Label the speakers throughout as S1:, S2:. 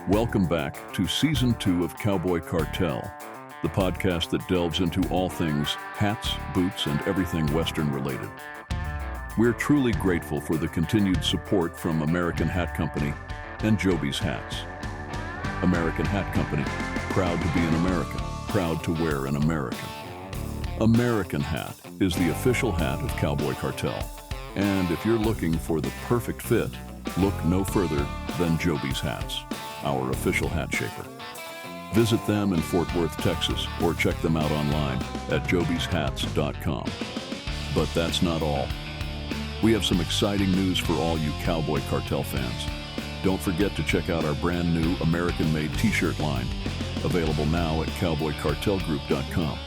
S1: Welcome back to Season 2 of Cowboy Cartel, the podcast that delves into all things hats, boots, and everything Western related. We're truly grateful for the continued support from American Hat Company and Jobe's Hats. American Hat Company, proud to be an American, proud to wear an American. American Hat is the official hat of Cowboy Cartel. And if you're looking for the perfect fit, look no further than Jobe's Hats, our official hat shaper. Visit them in Fort Worth, Texas, or check them out online at jobeshats.com. But that's not all. We have some exciting news for all you Cowboy Cartel fans. Don't forget to check out our brand new American-made t-shirt line, available now at cowboycartelgroup.com.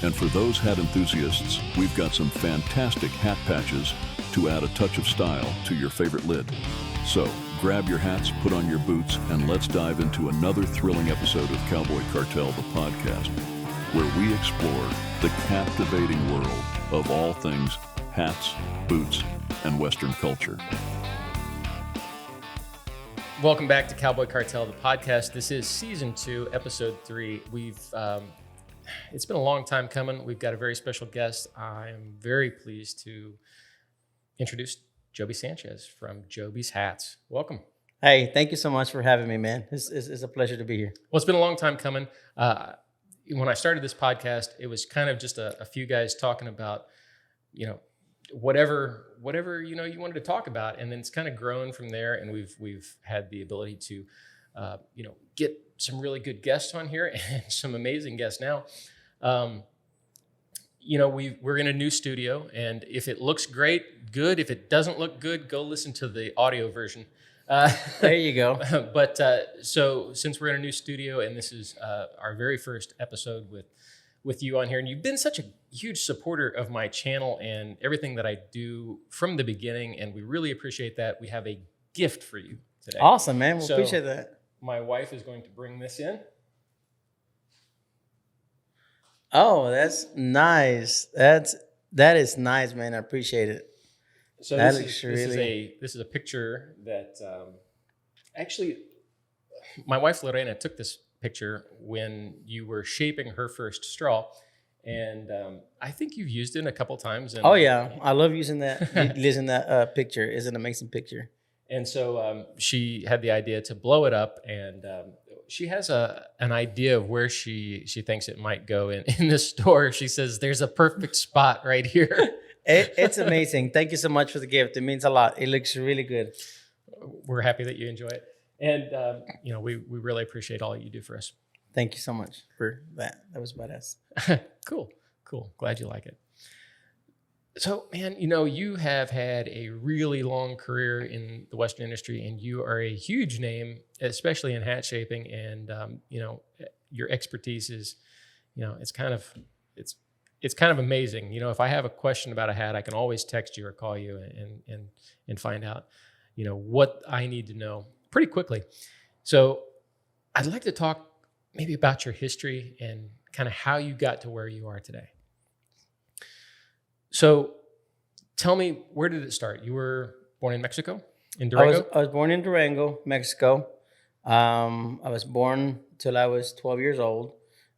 S1: And for those hat enthusiasts, we've got some fantastic hat patches to add a touch of style to your favorite lid. So, grab your hats, put on your boots, and let's dive into another thrilling episode of Cowboy Cartel, the podcast, where we explore the captivating world of all things hats, boots, and Western culture.
S2: Welcome back to Cowboy Cartel, the podcast. This is Season 2, Episode 3. It's been a long time coming. We've got a very special guest. I am very pleased to introduce Jobe Sanchez from Jobe's Hats. Welcome.
S3: Hey, thank you so much for having me, man. It's a pleasure to be here.
S2: Well, it's been a long time coming. When I started this podcast, it was kind of just a few guys talking about, whatever you wanted to talk about, and then it's kind of grown from there. And we've had the ability to get some really good guests on here and some amazing guests now. We're in a new studio, and if it looks great, good. If it doesn't look good, go listen to the audio version.
S3: There you go.
S2: But so since we're in a new studio, and this is our very first episode with you on here, and you've been such a huge supporter of my channel and everything that I do from the beginning, and we really appreciate that. We have a gift for you today.
S3: Awesome, man. We appreciate that.
S2: My wife is going to bring this in.
S3: Oh, that's nice. That is nice, man. I appreciate it.
S2: So this is a picture that actually my wife Lorena took this picture when you were shaping her first straw, and I think you've used it a couple times. And,
S3: oh yeah, I love using that picture. It's an amazing picture.
S2: And so she had the idea to blow it up, and she has an idea of where she thinks it might go in this store. She says, there's a perfect spot right here.
S3: It's amazing. Thank you so much for the gift. It means a lot. It looks really good.
S2: We're happy that you enjoy it. And, we really appreciate all you do for us.
S3: Thank you so much for that. That was badass.
S2: Cool. Glad you like it. So, man, you have had a really long career in the Western industry, and you are a huge name, especially in hat shaping. And, your expertise is, it's kind of amazing. If I have a question about a hat, I can always text you or call you and find out, what I need to know pretty quickly. So I'd like to talk maybe about your history and kind of how you got to where you are today. So tell me, where did it start? You were born in Mexico, in Durango?
S3: I was born in Durango, Mexico. I was born till I was 12 years old.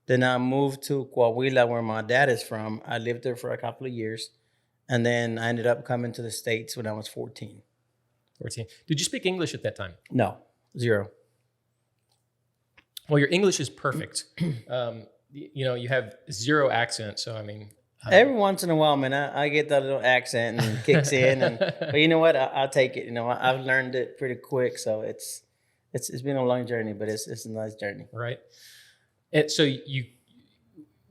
S3: Then I moved to Coahuila, where my dad is from. I lived there for a couple of years. And then I ended up coming to the States when I was 14.
S2: 14. Did you speak English at that time?
S3: No, zero.
S2: Well, your English is perfect. You have zero accent, so I mean...
S3: Every once in a while, man, I get that little accent and kicks in, but you know what? I'll take it. I've learned it pretty quick, so it's been a long journey, but it's a nice journey.
S2: Right. And so you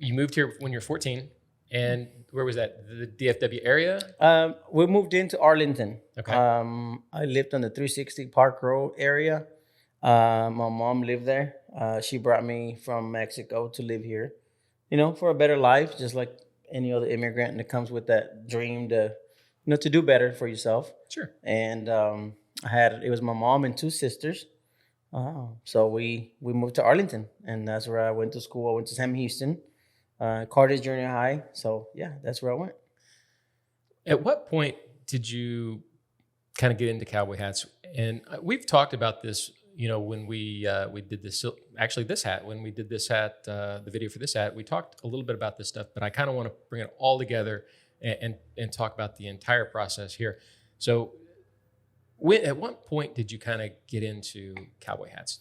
S2: moved here when you're 14, and where was that? The DFW area?
S3: We moved into Arlington.
S2: Okay.
S3: I lived on the 360 Park Road area. My mom lived there. She brought me from Mexico to live here, for a better life, just like any other immigrant that comes with that dream to do better for yourself.
S2: Sure.
S3: And it was my mom and two sisters. So we moved to Arlington, and that's where I went to school. I went to Sam Houston, Carter's Junior High. So yeah, that's where I went.
S2: At what point did you kind of get into cowboy hats? And we've talked about this, when we did this, actually this hat, when we did this hat, the video for this hat, we talked a little bit about this stuff, but I kind of want to bring it all together and talk about the entire process here. So at what point did you kind of get into cowboy hats?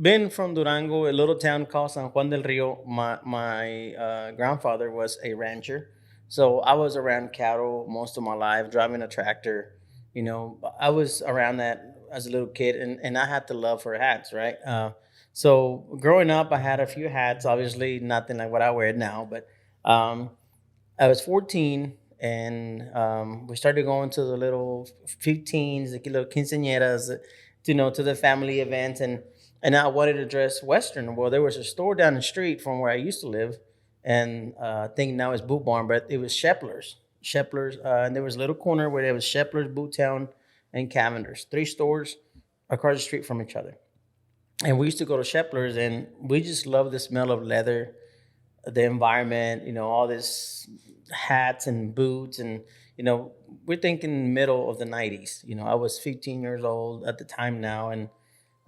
S3: Being from Durango, a little town called San Juan del Rio, my grandfather was a rancher. So I was around cattle most of my life, driving a tractor. I was around that as a little kid, and I had the love for hats, right? So growing up, I had a few hats, obviously nothing like what I wear now, but I was 14, and we started going to the little 15s, the little quinceañeras, to the family events, and I wanted to dress Western. Well, there was a store down the street from where I used to live, and I think now it's Boot Barn, but it was Shepler's, and there was a little corner where there was Shepler's, Boot Town, and Cavender's, 3 stores across the street from each other. And we used to go to Shepler's, and we just loved the smell of leather, the environment, all this hats and boots, and we're thinking middle of the 90s. I was 15 years old at the time now, and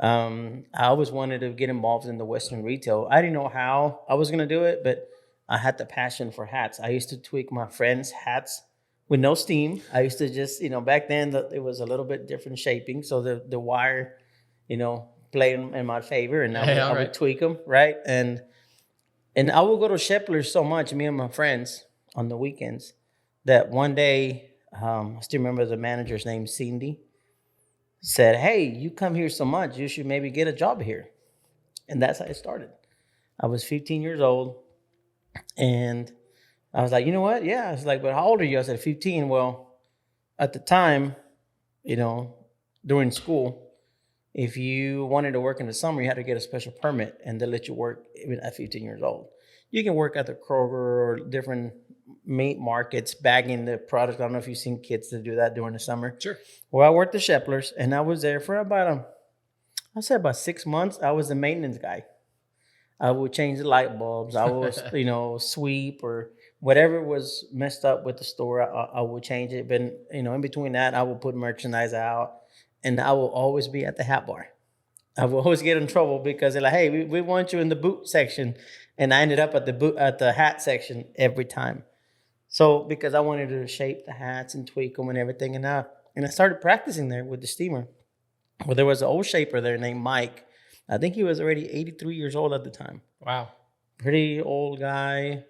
S3: I always wanted to get involved in the Western retail. I didn't know how I was going to do it, but I had the passion for hats. I used to tweak my friends' hats with no steam. I used to just, back then it was a little bit different shaping, so the wire, played in my favor, and I would tweak them, right? And I would go to Shepler's so much, me and my friends, on the weekends, that one day, I still remember the manager's name, Cindy, said, "Hey, you come here so much, you should maybe get a job here." And that's how it started. I was 15 years old, and I was like, you know what? Yeah. I was like, but how old are you? I said, 15. Well, at the time, during school, if you wanted to work in the summer, you had to get a special permit, and they let you work even at 15 years old. You can work at the Kroger or different meat markets, bagging the product. I don't know if you've seen kids that do that during the summer.
S2: Sure.
S3: Well, I worked at Shepler's, and I was there for about 6 months. I was the maintenance guy. I would change the light bulbs. I would, sweep or whatever was messed up with the store. I would change it. But, in between that, I would put merchandise out, and I will always be at the hat bar. I will always get in trouble because they're like, "Hey, we want you in the boot section," and I ended up at the hat section every time. So because I wanted to shape the hats and tweak them and everything, and I started practicing there with the steamer. Well, there was an old shaper there named Mike. I think he was already 83 years old at the time.
S2: Wow.
S3: Pretty old guy,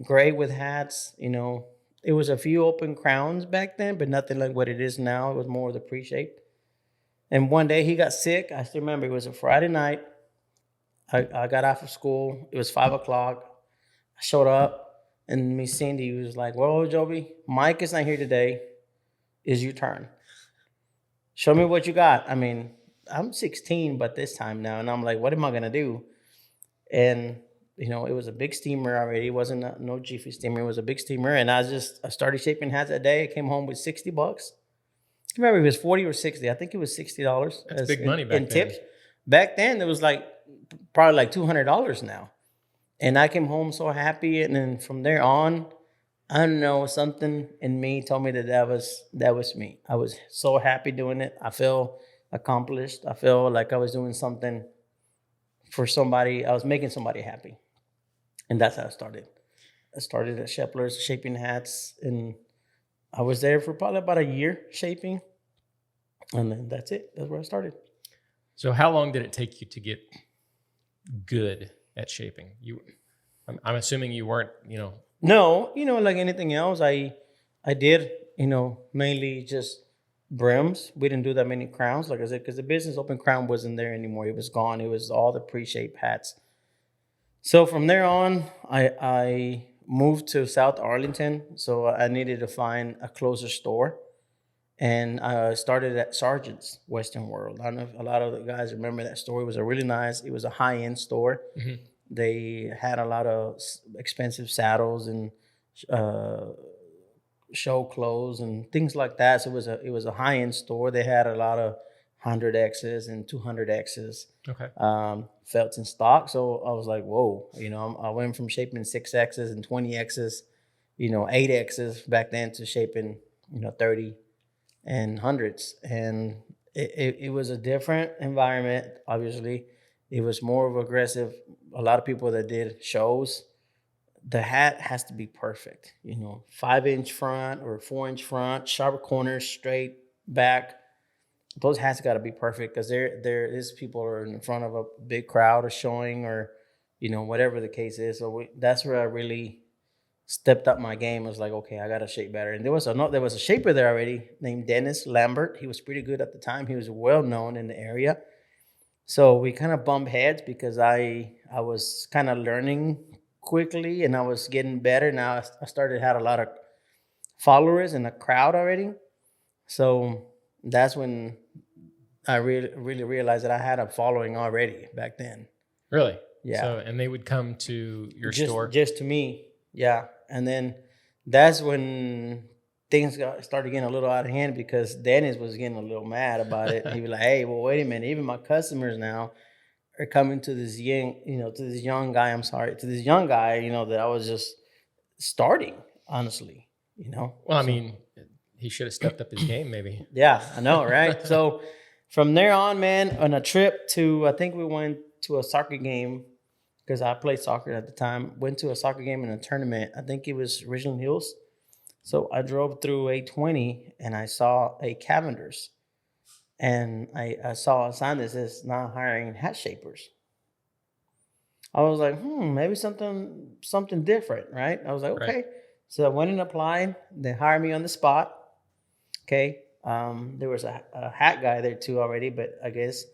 S3: great with hats. It was a few open crowns back then, but nothing like what it is now. It was more of the pre-shape. And one day he got sick. I still remember it was a Friday night. I got off of school. It was 5 o'clock. I showed up, and Miss Cindy was like, "Well, Jobe, Mike is not here today. It's your turn. Show me what you got." I mean, I'm 16, but this time now, and I'm like, what am I gonna do? And it was a big steamer already. It wasn't no Jiffy steamer. It was a big steamer, and I started shaping hats that day. I came home with $60. I can't remember if it was 40 or 60. I think it was $60.
S2: That's big money back then.
S3: In tips. Back then, it was probably like $200 now. And I came home so happy, and then from there on, I don't know, something in me told me that was me. I was so happy doing it. I feel accomplished. I feel like I was doing something for somebody. I was making somebody happy. And that's how I started. I started at Shepler's shaping hats, and I was there for probably about a year shaping. And then that's it. That's where I started.
S2: So how long did it take you to get good at shaping? I'm assuming you weren't,
S3: No, like anything else, I did, mainly just brims. We didn't do that many crowns, like I said, because the business open crown wasn't there anymore. It was gone. It was all the pre-shaped hats. So from there on, I moved to South Arlington. So I needed to find a closer store. And I started at Sargent's Western World. I don't know if a lot of the guys remember that store. It was it was a high-end store. Mm-hmm. They had a lot of expensive saddles and show clothes and things like that. So it was a high-end store. They had a lot of 100Xs and 200Xs.
S2: Okay.
S3: Felts in stock. So I was like, whoa. I went from shaping 6Xs and 20Xs, 8Xs back then to shaping, 30 and hundreds. And it was a different environment. Obviously, it was more of aggressive. A lot of people that did shows, the hat has to be perfect. 5-inch front or 4-inch front, sharp corners, straight back. Those hats got to be perfect because there is people are in front of a big crowd or showing or whatever the case is. So that's where I really stepped up my game. I was like, okay, I got to shape better. And there was a shaper there already named Dennis Lambert. He was pretty good at the time. He was well known in the area. So we kind of bumped heads because I was kind of learning quickly and I was getting better. Now I had a lot of followers in the crowd already. So that's when I really realized that I had a following already back then.
S2: Really?
S3: Yeah.
S2: So, and they would come to your store?
S3: Just to me. Yeah. And then that's when things started getting a little out of hand because Dennis was getting a little mad about it. He'd be like, hey, well, wait a minute. Even my customers now are coming to this young guy, to this young guy, that I was just starting, honestly,
S2: Well, I mean, he should have stepped up his game maybe.
S3: Yeah, I know, right? So from there on, man, on a trip I think we went to a soccer game because I played soccer at the time, went to a soccer game in a tournament. I think it was Richland Hills. So I drove through 820 and I saw a Cavender's. And I saw a sign that says not hiring hat shapers. I was like, maybe something different, right? I was like, okay. Right. So I went and applied. They hired me on the spot. Okay. There was a hat guy there too already, but I guess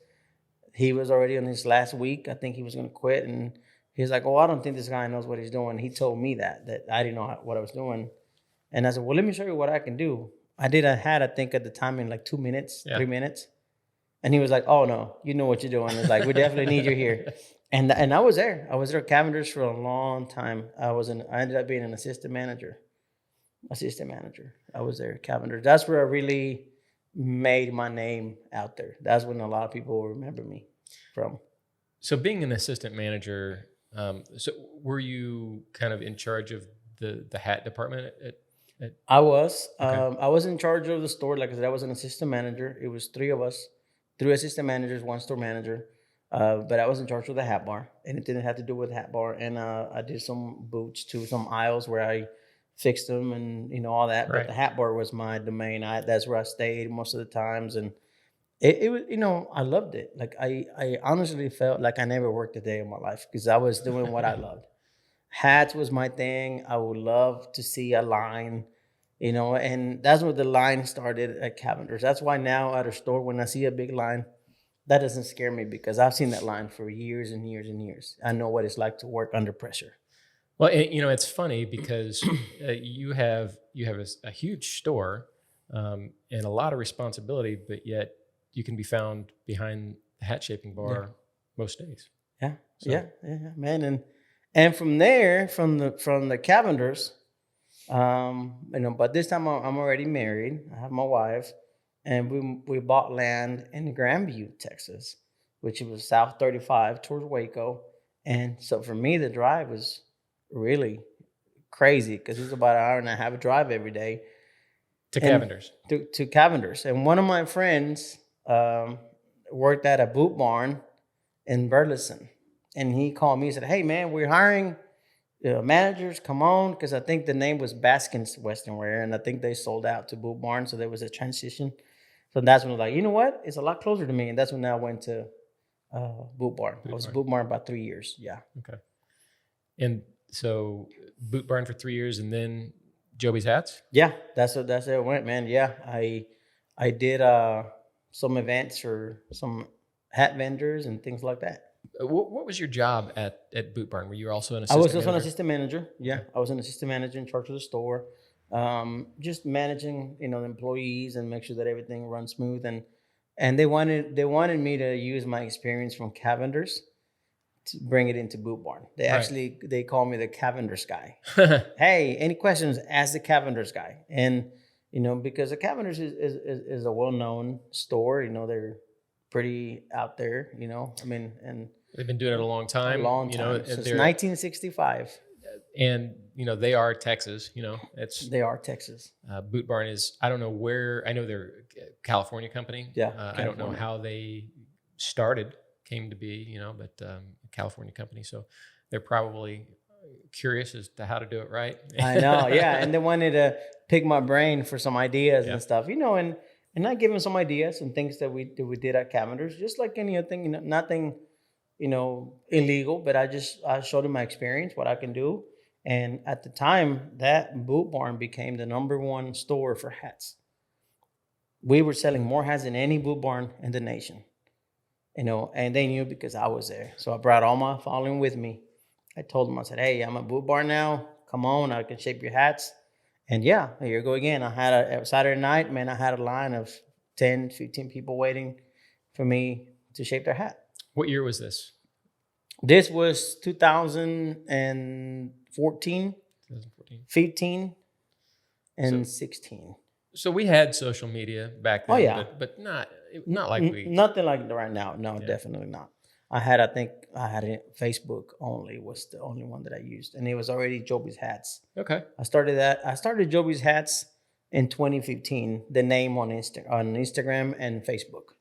S3: he was already on his last week. I think he was going to quit. And he was like, oh, I don't think this guy knows what he's doing. He told me that I didn't know what I was doing. And I said, well, let me show you what I can do. I did a hat, I think, at the time in like 2 minutes, 3 minutes. And he was like, oh, no, you know what you're doing. It's like, we definitely need you here. And I was there. I was there at Cavender's for a long time. I ended up being an assistant manager. I was there at Cavender's. That's where I really made my name out there. That's when a lot of people will remember me from.
S2: So being an assistant manager, so were you kind of in charge of the hat department at
S3: I was. Okay. I was in charge of the store. Like I said, I was an assistant manager. It was 3 of us, 3 assistant managers, 1 store manager. But I was in charge of the hat bar, and it didn't have to do with hat bar. And I did some boots to some aisles where I fixed them and all that. Right. But the hat bar was my domain. That's where I stayed most of the times, and it was I loved it. Like I honestly felt like I never worked a day in my life because I was doing what I loved. Hats was my thing. I would love to see a line, and that's where the line started at Cavender's. That's why now at a store, when I see a big line, that doesn't scare me because I've seen that line for years and years and years. I know what it's like to work under pressure.
S2: Well, it's funny because you have a huge store and a lot of responsibility, but yet you can be found behind the hat shaping bar most days.
S3: Yeah, so. yeah, man, and from there, from the Cavender's, but this time I'm already married. I have my wife, and we bought land in Grandview, Texas, which was South 35 towards Waco. And so for me, the drive was really crazy because it's about an hour and a half drive every day.
S2: To Cavender's.
S3: To Cavender's. And one of my friends worked at a boot barn in Burleson. And he called me and said, hey, man, we're hiring managers. Come on. Because I think the name was Baskin's Western Wear. And I think they sold out to Boot Barn. So there was a transition. So that's when I was like, you know what? It's a lot closer to me. And that's when I went to Boot Barn. I was Boot Barn about 3 years. Yeah.
S2: Okay. And so Boot Barn for 3 years and then Jobe's Hats?
S3: Yeah. That's it went, man. Yeah. I did some events for some hat vendors and things like that.
S2: What was your job at Boot Barn? Were you also an assistant manager?
S3: I was also an assistant manager. Yeah, I was an assistant manager in charge of the store, just managing the employees and make sure that everything runs smooth. And they wanted me to use my experience from Cavender's to bring it into Boot Barn. They call me the Cavender's guy. Hey, any questions? Ask the Cavender's guy. And because the Cavender's is a well-known store. They're pretty out there, and
S2: they've been doing it a long time.
S3: Since 1965.
S2: And they are Texas.
S3: They are Texas.
S2: Boot Barn is, I don't know where. I know they're a California company.
S3: Yeah,
S2: I don't know how they came to be. But a California company. So they're probably curious as to how to do it right.
S3: I know, yeah, and they wanted to pick my brain for some ideas and stuff, and I give them some ideas and things that we did at Cavenders, just like any other thing, nothing, illegal, but I showed them my experience, what I can do, and at the time, that Boot Barn became the #1 store for hats. We were selling more hats than any Boot Barn in the nation, and they knew because I was there, so I brought all my following with me. I told them, I said, hey, I'm a Boot Barn now. Come on, I can shape your hats. And yeah, here you go again. I had a Saturday night, man, I had a line of 10, 15 people waiting for me to shape their hat.
S2: What year was this?
S3: This was 2014, 15, and 16.
S2: So we had social media back then, but not like
S3: nothing like right now. No, definitely not. I had it, Facebook only was the only one that I used, and it was already Jobe's Hats.
S2: Okay.
S3: I started Jobe's Hats in 2015. The name on Instagram and Facebook,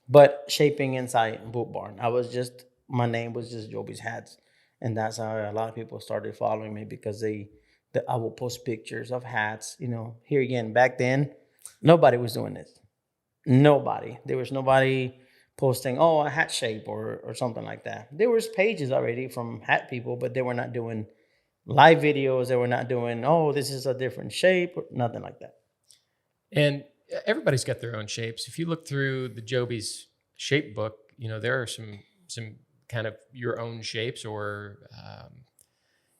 S3: but shaping inside Boot Barn. My name was just Jobe's Hats, and that's how a lot of people started following me because I will post pictures of hats. Here again, back then, nobody was doing this. Nobody. There was nobody posting, a hat shape or something like that. There was pages already from hat people, but they were not doing live videos. They were not doing, this is a different shape, or nothing like that.
S2: And everybody's got their own shapes. If you look through the Jobe's shape book, there are some kind of your own shapes or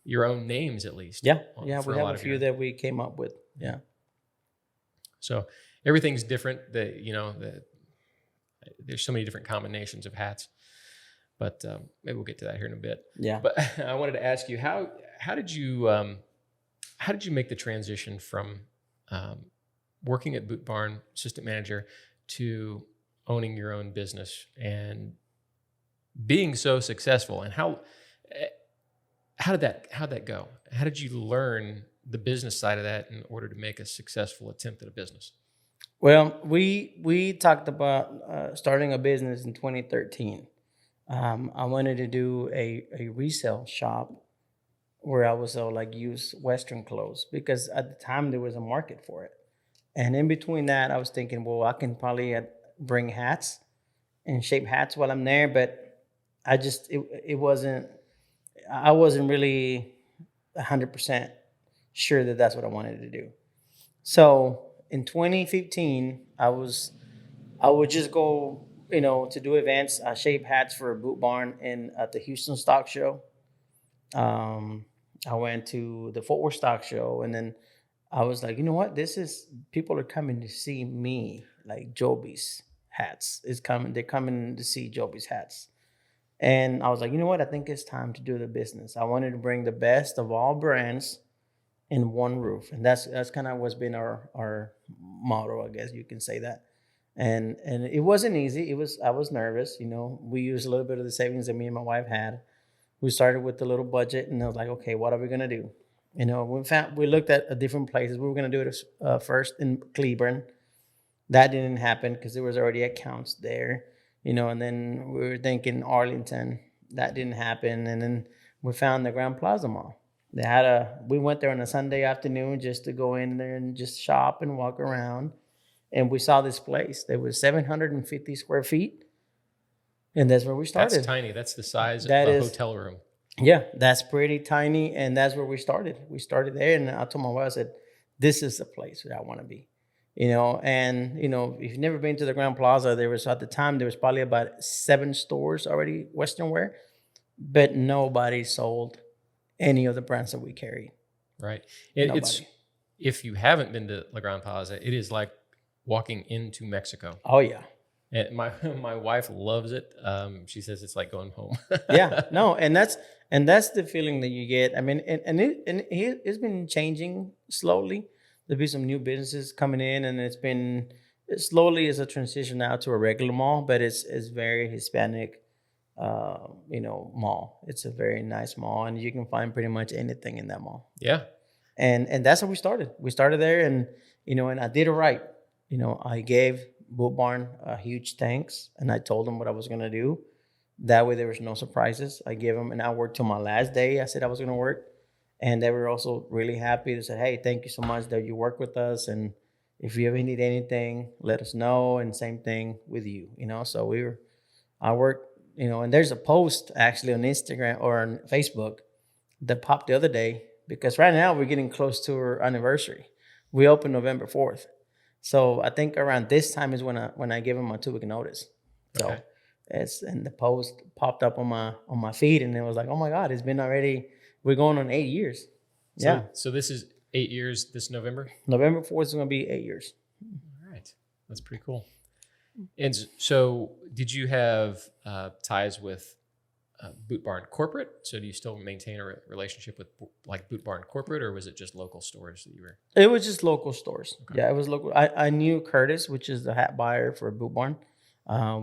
S2: your own names at least.
S3: Yeah, we have a few that we came up with. Yeah.
S2: So everything's different. There's so many different combinations of hats, but maybe we'll get to that here in a bit.
S3: Yeah.
S2: But I wanted to ask you, how did you make the transition from working at Boot Barn, assistant manager, to owning your own business and being so successful? And how did that go? How did you learn the business side of that in order to make a successful attempt at a business?
S3: Well, we talked about starting a business in 2013. I wanted to do a resale shop where I would sell like used Western clothes because at the time there was a market for it. And in between that, I was thinking, well, I can probably bring hats and shape hats while I'm there, but I wasn't really 100% sure that that's what I wanted to do. So in 2015, I would just go, to do events. I shape hats for Boot Barn at the Houston Stock Show. I went to the Fort Worth Stock Show, and then I was like, you know what? People are coming to see me, like Jobe's Hats is coming. They're coming to see Jobe's Hats. And I was like, you know what? I think it's time to do the business. I wanted to bring the best of all brands in one roof. And that's kind of what's been our motto, I guess you can say that. And it wasn't easy. I was nervous, we used a little bit of the savings that me and my wife had. We started with a little budget, and I was like, okay, what are we going to do? We looked at different places. We were going to do it first in Cleburne. That didn't happen because there was already accounts there, and then we were thinking Arlington. That didn't happen. And then we found the Grand Plaza Mall. We went there on a Sunday afternoon just to go in there and just shop and walk around. And we saw this place. There was 750 square feet. And that's where we started.
S2: That's tiny. That's the size of a hotel room.
S3: Yeah, that's pretty tiny. And that's where we started. We started there. And I told my wife, I said, this is the place where I want to be. And if you've never been to the Grand Plaza, at the time, there was probably about 7 stores already, Western wear. But nobody sold any of the brands that we carry.
S2: Right. It's if you haven't been to La Gran Plaza, it is like walking into Mexico.
S3: Oh yeah.
S2: And my wife loves it. She says it's like going home.
S3: Yeah. No, and that's the feeling that you get. I mean, it's been changing slowly. There'll be some new businesses coming in, and it's a transition now to a regular mall, but it's very Hispanic mall. It's a very nice mall, and you can find pretty much anything in that mall.
S2: Yeah.
S3: And that's how we started. We started there, and and I did it right. I gave Boot Barn a huge thanks, and I told them what I was gonna do. That way, there was no surprises. I gave them, and I worked till my last day. I said I was gonna work, and they were also really happy. They said, "Hey, thank you so much that you work with us, and if you ever need anything, let us know." And same thing with you. So I worked. And there's a post actually on Instagram or on Facebook that popped the other day, because right now we're getting close to our anniversary. We opened November 4th. So I think around this time is when I give them my 2-week notice. So
S2: Okay.
S3: and the post popped up on my feed, and it was like, oh my God, it's been already, we're going on 8 years. Yeah.
S2: So this is 8 years this November?
S3: November 4th is going to be 8 years.
S2: All right. That's pretty cool. And so did you have ties with Boot Barn Corporate? So do you still maintain a relationship with like Boot Barn Corporate, or was it just local stores that you were?
S3: It was just local stores.
S2: Okay.
S3: Yeah, it was local. I knew Curtis, which is the hat buyer for Boot Barn.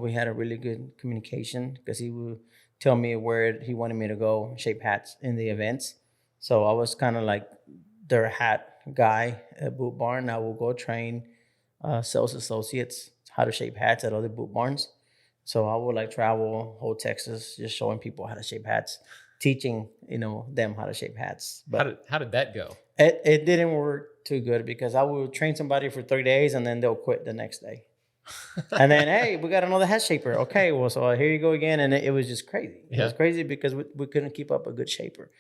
S3: We had a really good communication, because he would tell me where he wanted me to go shape hats in the events. So I was kind of like their hat guy at Boot Barn. I will go train sales associates how to shape hats at other Boot Barns. So I would travel whole Texas, just showing people how to shape hats, teaching them how to shape hats. But
S2: How did that go?
S3: it didn't work too good, because I would train somebody for 3 days and then they'll quit the next day. And then, hey, we got another hat shaper. Okay, well, so here you go again. And it was just crazy. It was crazy because we couldn't keep up a good shaper.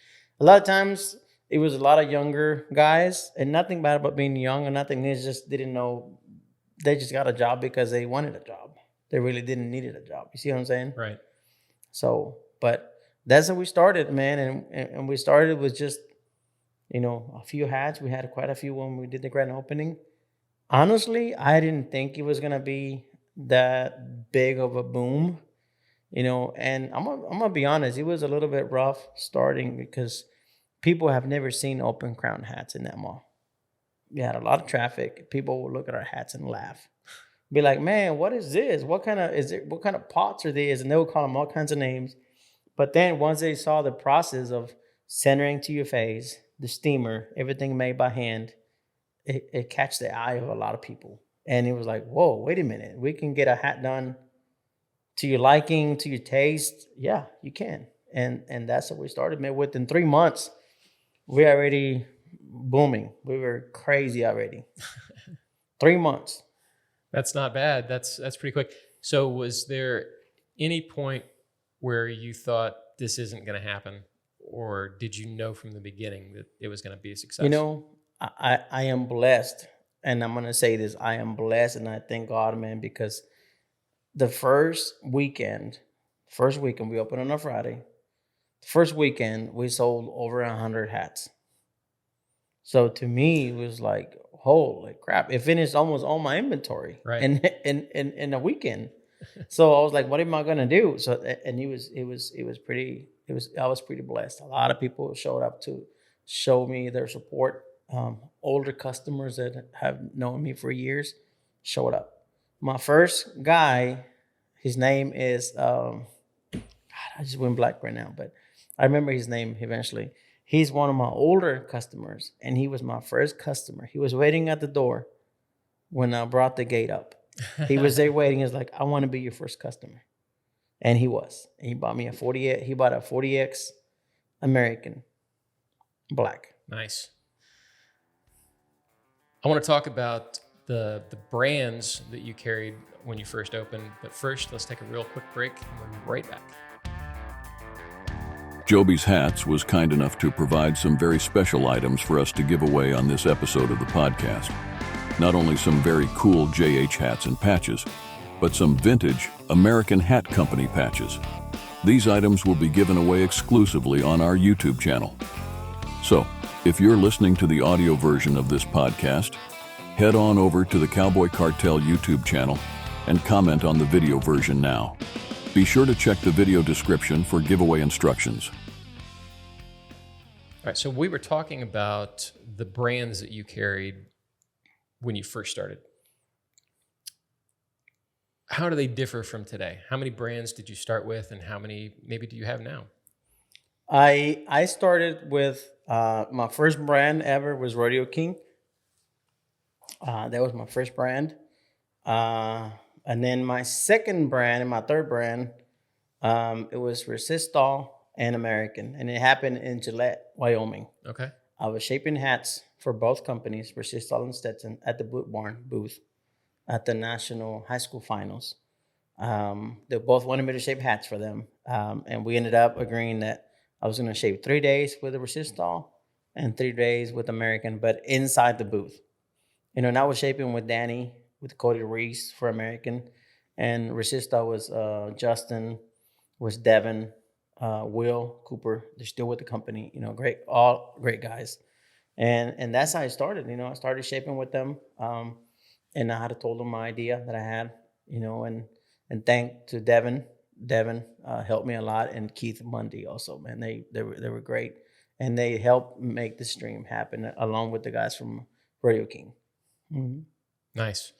S3: A lot of times it was a lot of younger guys, and nothing bad about being young or nothing. They just didn't know. They just got a job because they wanted a job. They really didn't need a job. You see what I'm saying?
S2: Right.
S3: So, but that's how we started, man. And we started with just, a few hats. We had quite a few when we did the grand opening. Honestly, I didn't think it was going to be that big of a boom, and I'm gonna be honest, it was a little bit rough starting, because people have never seen open crown hats in that mall. We had a lot of traffic. People would look at our hats and laugh. Be like, man, what is this? What kind of pots are these? And they would call them all kinds of names. But then once they saw the process of centering to your face, the steamer, everything made by hand, it catch the eye of a lot of people. And it was like, whoa, wait a minute. We can get a hat done to your liking, to your taste. Yeah, you can. And that's what we started, man. Within 3 months, we're already booming. We were crazy already. 3 months.
S2: That's not bad. That's pretty quick. So was there any point where you thought this isn't going to happen, or did you know from the beginning that it was going to be a success?
S3: I am blessed, and I'm going to say this. I am blessed, and I thank God, man, because the first weekend we opened on a Friday. The first weekend we sold over 100 hats. So to me, it was like, holy crap! It finished almost all my inventory,
S2: right,
S3: in a weekend. So I was like, what am I gonna do? So and I was pretty blessed. A lot of people showed up to show me their support. Older customers that have known me for years showed up. My first guy, his name is God, I just went blank right now, but I remember his name eventually. He's one of my older customers, and he was my first customer. He was waiting at the door when I brought the gate up. He was there waiting. He's like, I want to be your first customer. And he was. And he bought me a 40. He bought a 40X American black.
S2: Nice. I want to talk about the brands that you carried when you first opened. But first, let's take a real quick break, and we'll be right back.
S1: Jobe's Hats was kind enough to provide some very special items for us to give away on this episode of the podcast. Not only some very cool JH hats and patches, but some vintage American Hat Company patches. These items will be given away exclusively on our YouTube channel. So, if you're listening to the audio version of this podcast, head on over to the Cowboy Cartel YouTube channel and comment on the video version now. Be sure to check the video description for giveaway instructions.
S2: All right, so we were talking about the brands that you carried when you first started. how do they differ from today? How many brands did you start with, and how many maybe do you have now?
S3: I started with my first brand ever was Rodeo King. That was my first brand. And then my second brand and my third brand, it was Resistol and American. And it happened in Gillette, Wyoming.
S2: Okay.
S3: I was shaping hats for both companies, Resistol and Stetson, at the Boot Barn booth at the National High School Finals. They both wanted me to shape hats for them. And we ended up agreeing that I was going to shape 3 days with the Resistol and 3 days with American, but inside the booth. And I was shaping with Danny, with Cody Reese for American. And Resistol was Justin, was Devin, Will Cooper. They're still with the company. All great guys. And that's how I started. I started shaping with them. And I had told them my idea that I had, and thank to Devin. Devin helped me a lot, and Keith Mundy also, man. They were great. And they helped make this dream happen along with the guys from Rodeo King. Mm-hmm.
S2: Nice.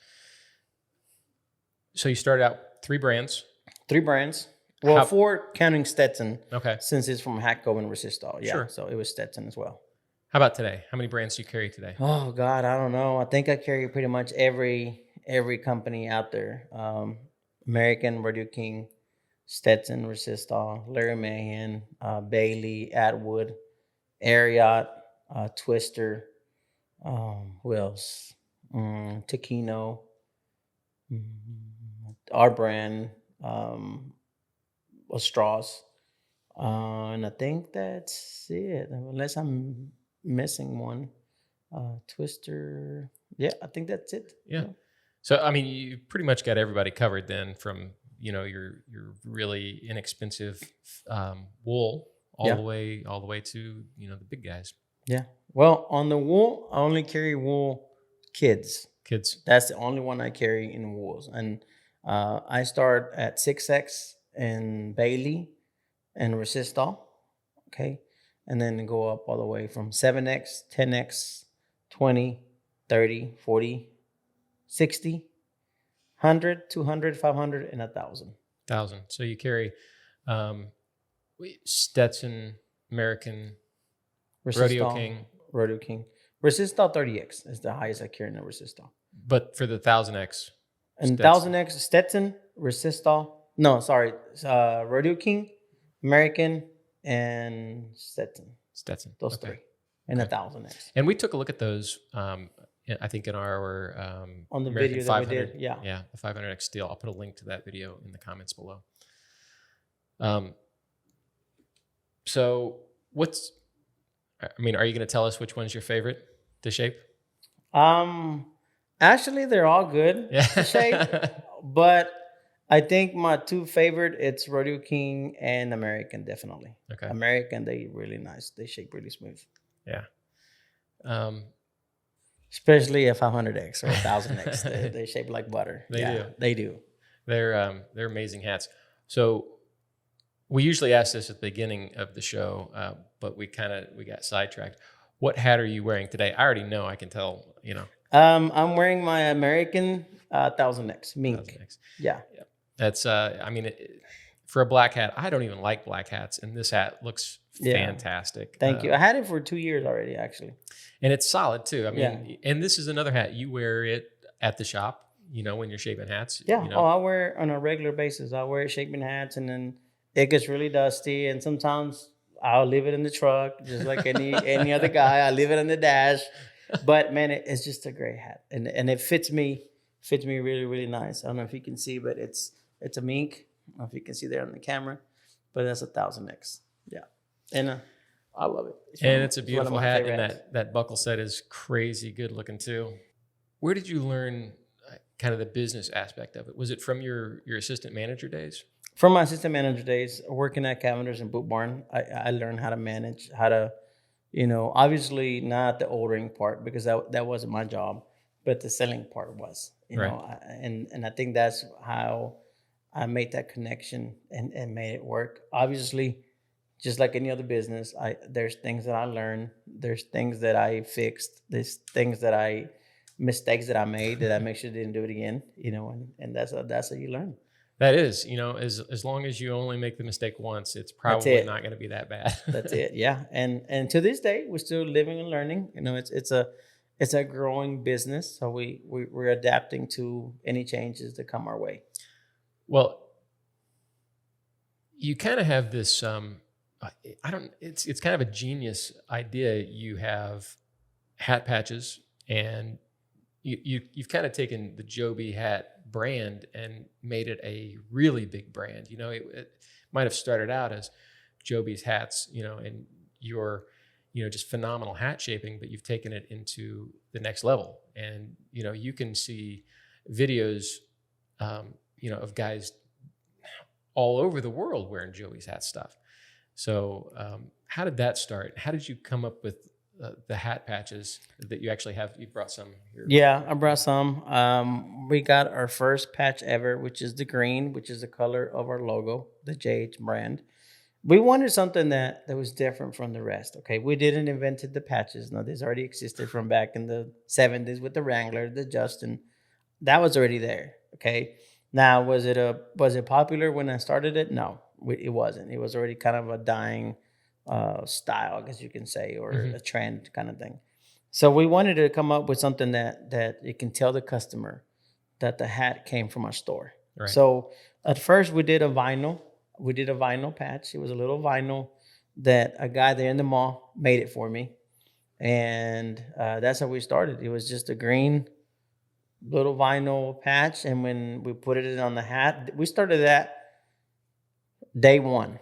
S2: So you started out 3 brands.
S3: 3 brands. Well, 4 counting Stetson.
S2: Okay.
S3: Since it's from Hatco and Resistol. Yeah.
S2: Sure.
S3: So it was Stetson as well.
S2: How about today? How many brands do you carry today?
S3: Oh God, I don't know. I think I carry pretty much every company out there. American, Rodeo King, Stetson, Resistol, Larry Mahan, Bailey, Atwood, Ariat, Twister. Who else? Taquino, our brand, Strauss. And I think that's it, unless I'm missing one. Twister. Yeah, I think that's it.
S2: Yeah. So, I mean, you pretty much got everybody covered then, from, your really inexpensive wool all the way to, the big guys.
S3: Yeah. Well, on the wool, I only carry wool kids. That's the only one I carry in wools. And I start at 6X in Bailey and Resistol. Okay. And then go up all the way from 7X, 10X, 20, 30, 40, 60, 100, 200, 500, and 1,000.
S2: So you carry Stetson, American,
S3: Resistol, Rodeo King. Resistol 30X is the highest I carry in the Resistol.
S2: But for the 1000X?
S3: And 1000X, Stetson, Resistol. No, sorry. Rodeo King, American, and Stetson. Those 3. And 1000X.
S2: And we took a look at those, I think in our
S3: on the
S2: American
S3: video
S2: 500,
S3: that we did. Yeah.
S2: Yeah, the 500X steel. I'll put a link to that video in the comments below. So are you going to tell us which one's your favorite to shape?
S3: Actually, they're all good to shape, but I think my 2 favorite, it's Rodeo King and American, definitely.
S2: Okay.
S3: American, they really nice. They shape really smooth.
S2: Yeah.
S3: Especially a 500X or 1000X. they shape like butter. They do.
S2: They're amazing hats. So we usually ask this at the beginning of the show, but we got sidetracked. What hat are you wearing today? I already know. I can tell.
S3: I'm wearing my American 1000X mink.
S2: 1000X.
S3: Yeah.
S2: That's for a black hat. I don't even like black hats, and this hat looks fantastic.
S3: Thank you. I had it for 2 years already, actually.
S2: And it's solid too. And this is another hat. You wear it at the shop, when you're shaping hats.
S3: Yeah. I wear it on a regular basis. I wear shaping hats, and then it gets really dusty, and sometimes I'll leave it in the truck, just like any other guy. I leave it on the dash. But man, it's just a great hat, and it fits me really, really nice. I don't know if you can see, but it's a mink. I don't know if you can see there on the camera, but that's a 1000X. Yeah, and I love it.
S2: It's a beautiful hat, and that buckle set is crazy good looking too. Where did you learn kind of the business aspect of it? Was it from your assistant manager days?
S3: From my assistant manager days, working at Cavender's and Boot Barn, I learned how to manage, how to, obviously not the ordering part, because that wasn't my job, but the selling part was, and I think that's how I made that connection and made it work. Obviously, just like any other business, there's things that I learned, there's things that I fixed, there's things that I mistakes that I made that I make sure I didn't do it again, and that's how you learn.
S2: That is, as long as you only make the mistake once, it's probably
S3: it.
S2: not going to be that bad.
S3: That's it. Yeah. And to this day, we're still living and learning. It's a growing business. So we're adapting to any changes that come our way.
S2: Well, you kind of have this, it's kind of a genius idea. You have hat patches, and you've kind of taken the Jobe hat brand and made it a really big brand. It might have started out as Jobe's Hats, and your, just phenomenal hat shaping, but you've taken it into the next level. And, you can see videos, of guys all over the world wearing Jobe's hat stuff. So how did that start? How did you come up with the hat patches that you actually have? You brought some here.
S3: Yeah, I brought some. We got our first patch ever, which is the green, which is the color of our logo, the JH brand. We wanted something that was different from the rest. Okay, we didn't invent the patches. No, this already existed from back in the 70s with the Wrangler, the Justin. That was already there. Okay, now was it popular when I started it? No, it wasn't. It was already kind of a dying style, I guess you can say, or a trend kind of thing. So we wanted to come up with something that it can tell the customer that the hat came from our store. Right. So at first we did a vinyl. We did a vinyl patch. It was a little vinyl that a guy there in the mall made it for me. And that's how we started. It was just a green little vinyl patch. And when we put it on the hat, we started that day one.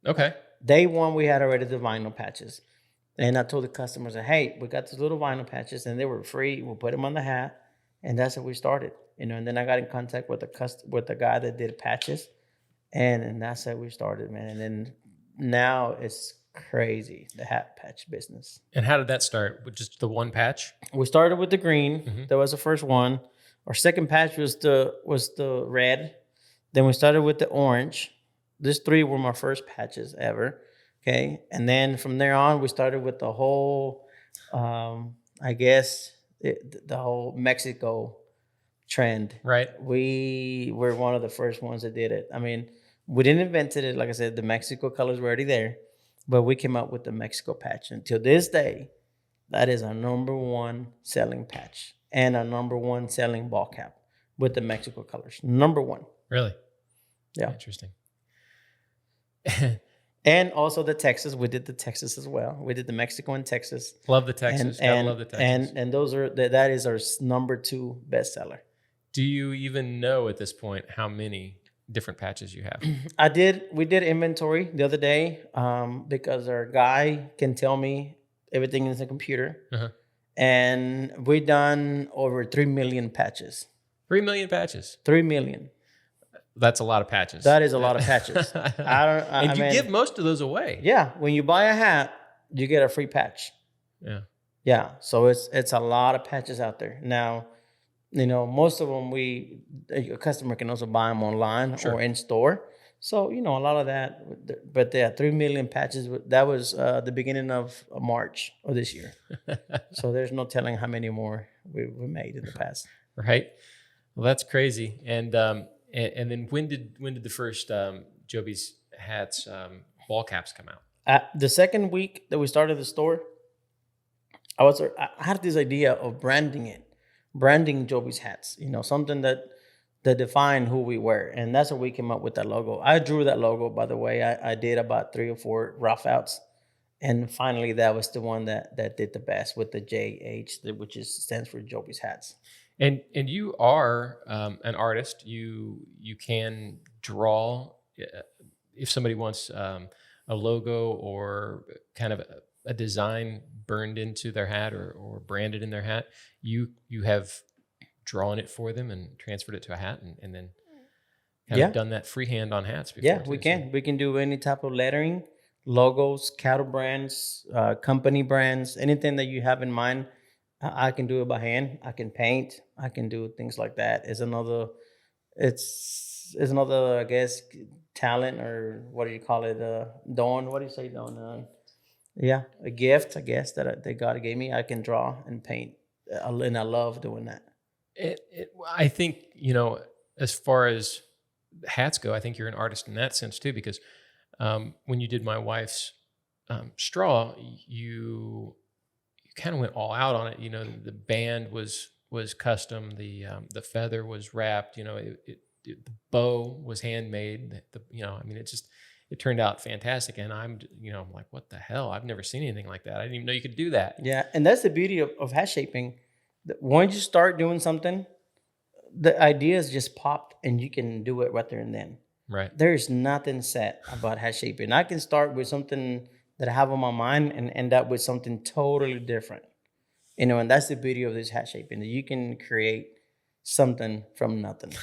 S2: Okay.
S3: Day one, we had already the vinyl patches. And I told the customers, hey, we got these little vinyl patches and they were free. We'll put them on the hat. And that's how we started. And then I got in contact with the guy that did patches. And that's how we started, man. And then now it's crazy, the hat patch business.
S2: And how did that start? With just the one patch?
S3: We started with the green. Mm-hmm. That was the first one. Our second patch was the red. Then we started with the orange. These three were my first patches ever. Okay. And then from there on, we started with the whole, the whole Mexico trend.
S2: Right.
S3: We were one of the first ones that did it. I mean, we didn't invent it. Like I said, the Mexico colors were already there, but we came up with the Mexico patch. Until this day, that is our number one selling patch and our number one selling ball cap with the Mexico colors. Number one.
S2: Really?
S3: Yeah.
S2: Interesting.
S3: And also the Texas. We did the Texas as well. We did the Mexico and Texas.
S2: Love the Texas. Gotta love the Texas.
S3: And that is our number two bestseller.
S2: Do you even know at this point how many different patches you have?
S3: We did inventory the other day because our guy can tell me everything in the computer. Uh-huh. And we done over 3 million patches.
S2: 3 million patches?
S3: 3 million.
S2: That's a lot of patches.
S3: That is a lot of patches.
S2: And you give most of those away.
S3: Yeah. When you buy a hat, you get a free patch.
S2: Yeah.
S3: Yeah. So it's a lot of patches out there. Now, most of them a customer can also buy them online or in store. So, a lot of that, but 3 million patches, that was the beginning of March of this year. So there's no telling how many more we made in the past.
S2: Right. Well, that's crazy. And then when did the first Jobe's Hats ball caps come out?
S3: The second week that we started the store, I had this idea of branding Jobe's Hats, something that defined who we were. And that's how we came up with that logo. I drew that logo, by the way. I did about 3 or 4 rough outs. And finally, that was the one that did the best with the JH, which stands for Jobe's Hats.
S2: And you are an artist. You can draw. If somebody wants a logo or kind of a design burned into their hat or branded in their hat, you have drawn it for them and transferred it to a hat and then kind of done that freehand on hats before.
S3: Yeah, we can. We can do any type of lettering, logos, cattle brands, company brands, anything that you have in mind. I can do it by hand. I can paint. I can do things like that. It's another, I guess, talent, or what do you call it? What do you say, Dawn? A gift, I guess, that God gave me. I can draw and paint and I love doing that.
S2: I think, as far as hats go, I think you're an artist in that sense too, because when you did my wife's straw, you kind of went all out on it. The band was custom. The feather was wrapped. The bow was handmade. It turned out fantastic. And I'm like, what the hell? I've never seen anything like that. I didn't even know you could do that.
S3: Yeah, and that's the beauty of hat shaping. Once you start doing something, the ideas just popped, and you can do it right there and then.
S2: Right.
S3: There's nothing set about hat shaping. I can start with something that I have on my mind and end up with something totally different. And that's the beauty of this hat shaping, that you can create something from nothing.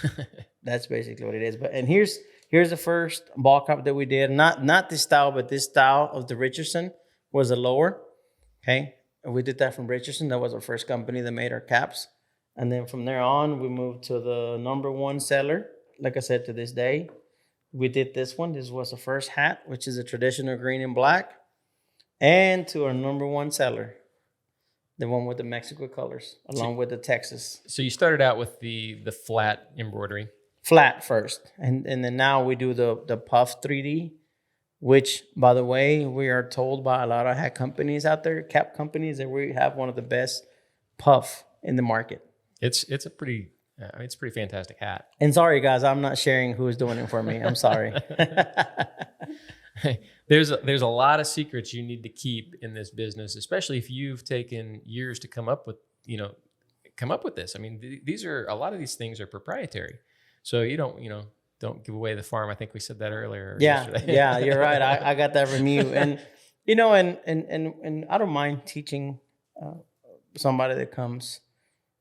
S3: That's basically what it is. And here's the first ball cap that we did. Not this style, but this style of the Richardson was a lower. Okay. And we did that from Richardson. That was our first company that made our caps. And then from there on, we moved to the number one seller. Like I said, to this day, we did this one. This was the first hat, which is a traditional green and black. And to our number one seller, the one with the Mexico colors, along with the Texas.
S2: So you started out with the flat embroidery.
S3: Flat first. And then now we do the puff 3D, which, by the way, we are told by a lot of hat companies out there, cap companies, that we have one of the best puff in the market.
S2: It's a pretty fantastic hat.
S3: And sorry, guys, I'm not sharing who's doing it for me. I'm sorry.
S2: There's a lot of secrets you need to keep in this business, especially if you've taken years to come up with this. I mean, a lot of these things are proprietary, so you don't give away the farm. I think we said that earlier. Yesterday.
S3: Yeah, you're right. I got that from you, and and I don't mind teaching somebody that comes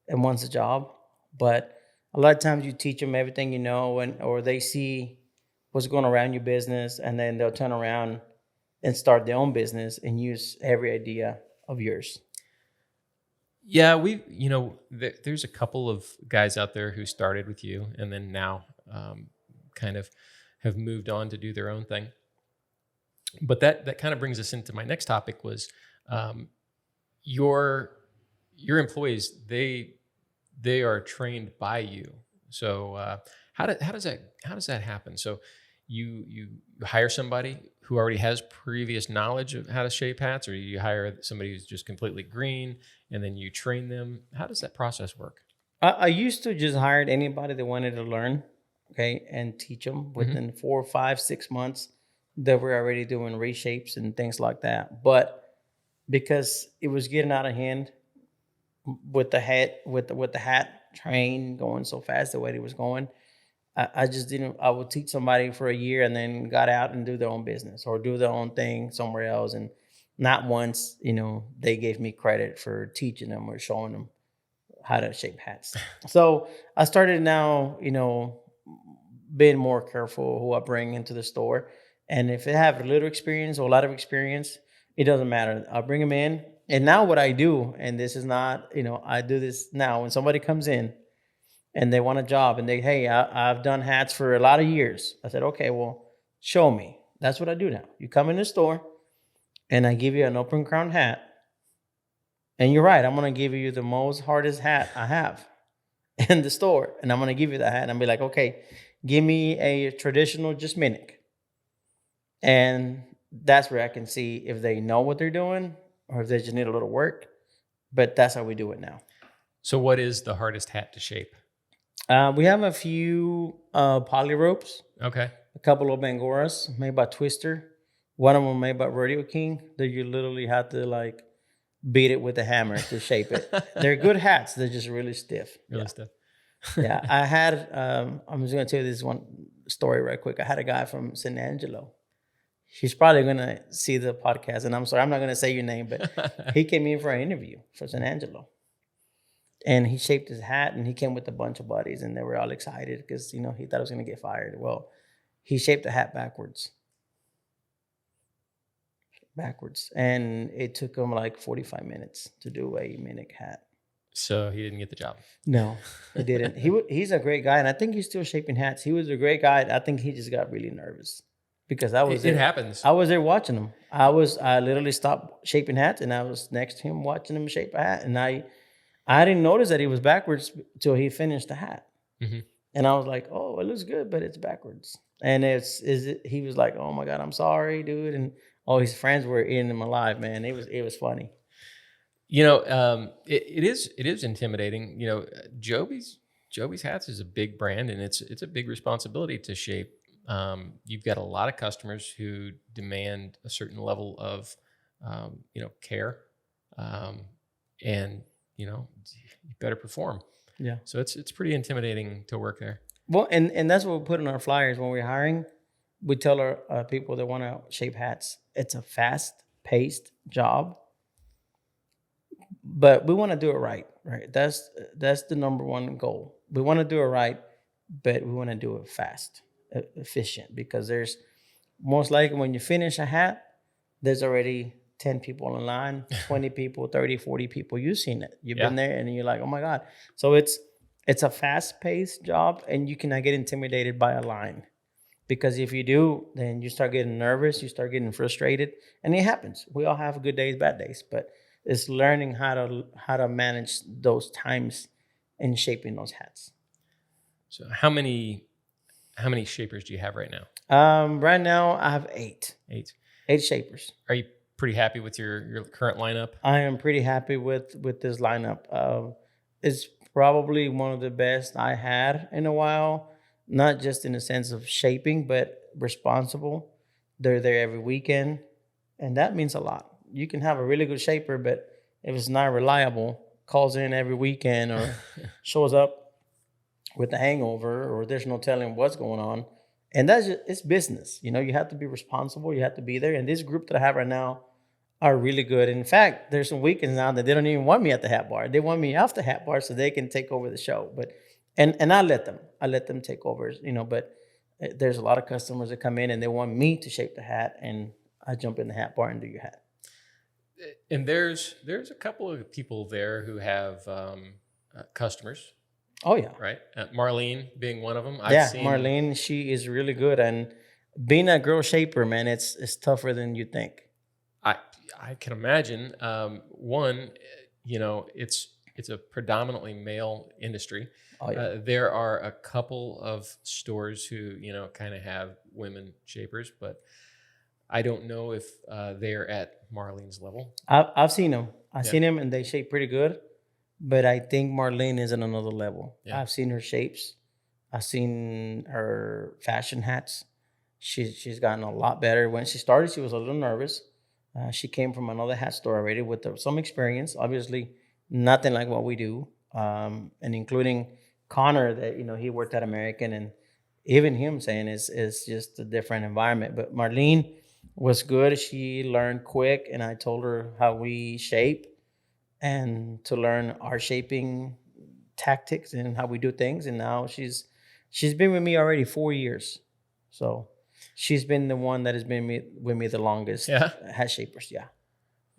S3: and wants a job, but a lot of times you teach them everything you know, or they see what's going around your business, and then they'll turn around and start their own business and use every idea of yours.
S2: Yeah, there's a couple of guys out there who started with you and then now kind of have moved on to do their own thing. But that kind of brings us into my next topic was your employees, they are trained by you. So how does that happen? So you hire somebody who already has previous knowledge of how to shape hats, or you hire somebody who's just completely green and then you train them? How does that process work?
S3: I used to just hire anybody that wanted to learn, okay, and teach them within 4, 5, 6 months. That we're already doing reshapes and things like that. But because it was getting out of hand with the hat train going so fast the way it was going, I just didn't. I would teach somebody for a year and then got out and do their own business or do their own thing somewhere else. And not once, they gave me credit for teaching them or showing them how to shape hats. So I started now, being more careful who I bring into the store. And if they have a little experience or a lot of experience, it doesn't matter. I'll bring them in. And now what I do, and this is not, I do this now when somebody comes in and they want a job and hey, I've done hats for a lot of years. I said, okay, well, show me. That's what I do now. You come in the store and I give you an open crown hat. And you're right. I'm going to give you the most hardest hat I have in the store. And I'm going to give you that hat and I'll be like, okay, give me a traditional just minic. And that's where I can see if they know what they're doing or if they just need a little work. But that's how we do it now.
S2: So what is the hardest hat to shape?
S3: We have a few poly ropes.
S2: Okay.
S3: A couple of Bangoras made by Twister. One of them made by Rodeo King that you literally have to beat it with a hammer to shape it. They're good hats. They're just really stiff.
S2: Really stiff.
S3: Yeah. I had, I'm just going to tell you this one story right quick. I had a guy from San Angelo. He's probably going to see the podcast. And I'm sorry, I'm not going to say your name, but he came in for an interview for San Angelo. And he shaped his hat and he came with a bunch of buddies and they were all excited because, he thought he was going to get fired. Well, he shaped the hat backwards. And it took him 45 minutes to do a minic hat.
S2: So he didn't get the job.
S3: No, he didn't. He's a great guy. And I think he's still shaping hats. He was a great guy. I think he just got really nervous. Because I was there.
S2: It happens.
S3: I was there watching him. I literally stopped shaping hats and I was next to him watching him shape a hat. And I I didn't notice that he was backwards till he finished the hat.
S2: Mm-hmm.
S3: And I was like, oh, it looks good, but it's backwards. And he was like, oh my God, I'm sorry, dude. And all his friends were eating him alive, man. It was funny.
S2: You know, it is intimidating. You know, Jobe's Hats is a big brand, and it's a big responsibility to shape. You've got a lot of customers who demand a certain level of, care, and you better perform.
S3: Yeah.
S2: So it's pretty intimidating to work there.
S3: Well, and that's what we put in our flyers when we're hiring. We tell our people that want to shape hats, it's a fast-paced job, but we want to do it right. Right. That's the number one goal. We want to do it right, but we want to do it fast, efficient, because there's most likely when you finish a hat, there's already 10 people in line, 20 people, 30, 40 people. You've seen it. You've been there and you're like, oh my God. So it's a fast-paced job, and you cannot get intimidated by a line. Because if you do, then you start getting nervous, you start getting frustrated, and it happens. We all have good days, bad days, but it's learning how to manage those times and shaping those hats.
S2: So how many shapers do you have right now?
S3: Right now I have 8. 8 shapers.
S2: Are you pretty happy with your current lineup?
S3: I am pretty happy with this lineup. It's probably one of the best I had in a while, not just in the sense of shaping, but responsible. They're there every weekend, and that means a lot. You can have a really good shaper, but if it's not reliable, calls in every weekend or shows up with a hangover, or there's no telling what's going on. And it's business. You have to be responsible. You have to be there. And this group that I have right now are really good. In fact, there's some weekends now that they don't even want me at the hat bar. They want me off the hat bar so they can take over the show. But and I let them take over. But there's a lot of customers that come in and they want me to shape the hat, and I jump in the hat bar and do your hat.
S2: And there's a couple of people there who have customers.
S3: Oh yeah,
S2: right. Marlene being one of them.
S3: Marlene, she is really good, and being a girl shaper, man, it's tougher than you think.
S2: I can imagine. One, it's a predominantly male industry.
S3: Oh yeah.
S2: There are a couple of stores who kind of have women shapers, but I don't know if they're at Marlene's level.
S3: I've seen them. I've seen them, and they shape pretty good. But I think Marlene is at another level. Yeah. I've seen her shapes. I've seen her fashion hats. She's gotten a lot better. When she started, she was a little nervous. She came from another hat store already with some experience. Obviously, nothing like what we do, and including Connor, that he worked at American, and even him saying it's just a different environment. But Marlene was good. She learned quick, and I told her how we shape, and to learn our shaping tactics and how we do things. And now she's been with me already 4 years. So she's been the one that has been with me the longest.
S2: Yeah.
S3: Hat shapers. Yeah.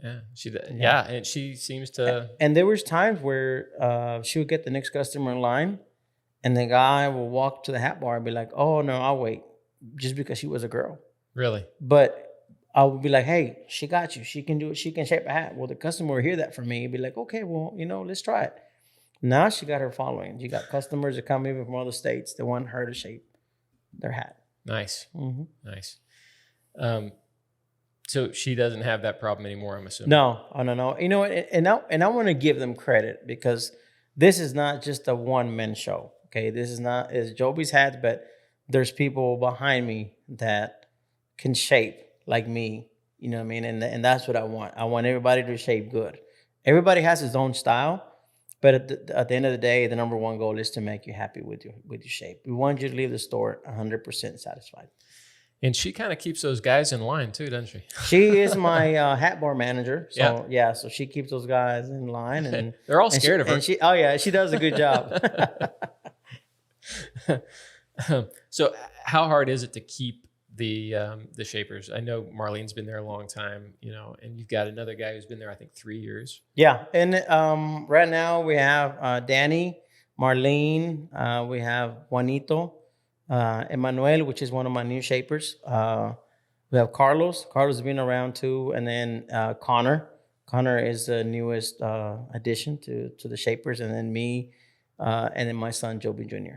S2: Yeah. And she seems to.
S3: And there was times where she would get the next customer in line, and the guy will walk to the hat bar and be like, oh no, I'll wait, just because she was a girl.
S2: Really?
S3: But I would be like, hey, she got you. She can do it. She can shape a hat. Well, the customer will hear that from me and be like, okay, well, let's try it. Now she got her following. She got customers that come even from other states that want her to shape their hat.
S2: Nice.
S3: Mm-hmm.
S2: Nice. So she doesn't have that problem anymore, I'm assuming.
S3: No. And I want to give them credit, because this is not just a one-man show. Okay, it's Jobe's Hats, but there's people behind me that can shape like me, you know what I mean? And that's what I want. I want everybody to shape good. Everybody has his own style, but at the end of the day, the number one goal is to make you happy with your shape. We want you to leave the store 100% satisfied.
S2: And she kind of keeps those guys in line too, doesn't she?
S3: She is my hat bar manager. So yeah, so she keeps those guys in line, and
S2: they're all scared of her.
S3: And she does a good job.
S2: So how hard is it to keep the shapers? I know Marlene's been there a long time, and you've got another guy who's been there, I think, 3 years.
S3: Yeah, and right now we have Danny, Marlene, we have Juanito, Emmanuel, which is one of my new shapers. We have Carlos. Carlos has been around too, and then Connor. Connor is the newest addition to the Shapers, and then me, and then my son Jobe Jr.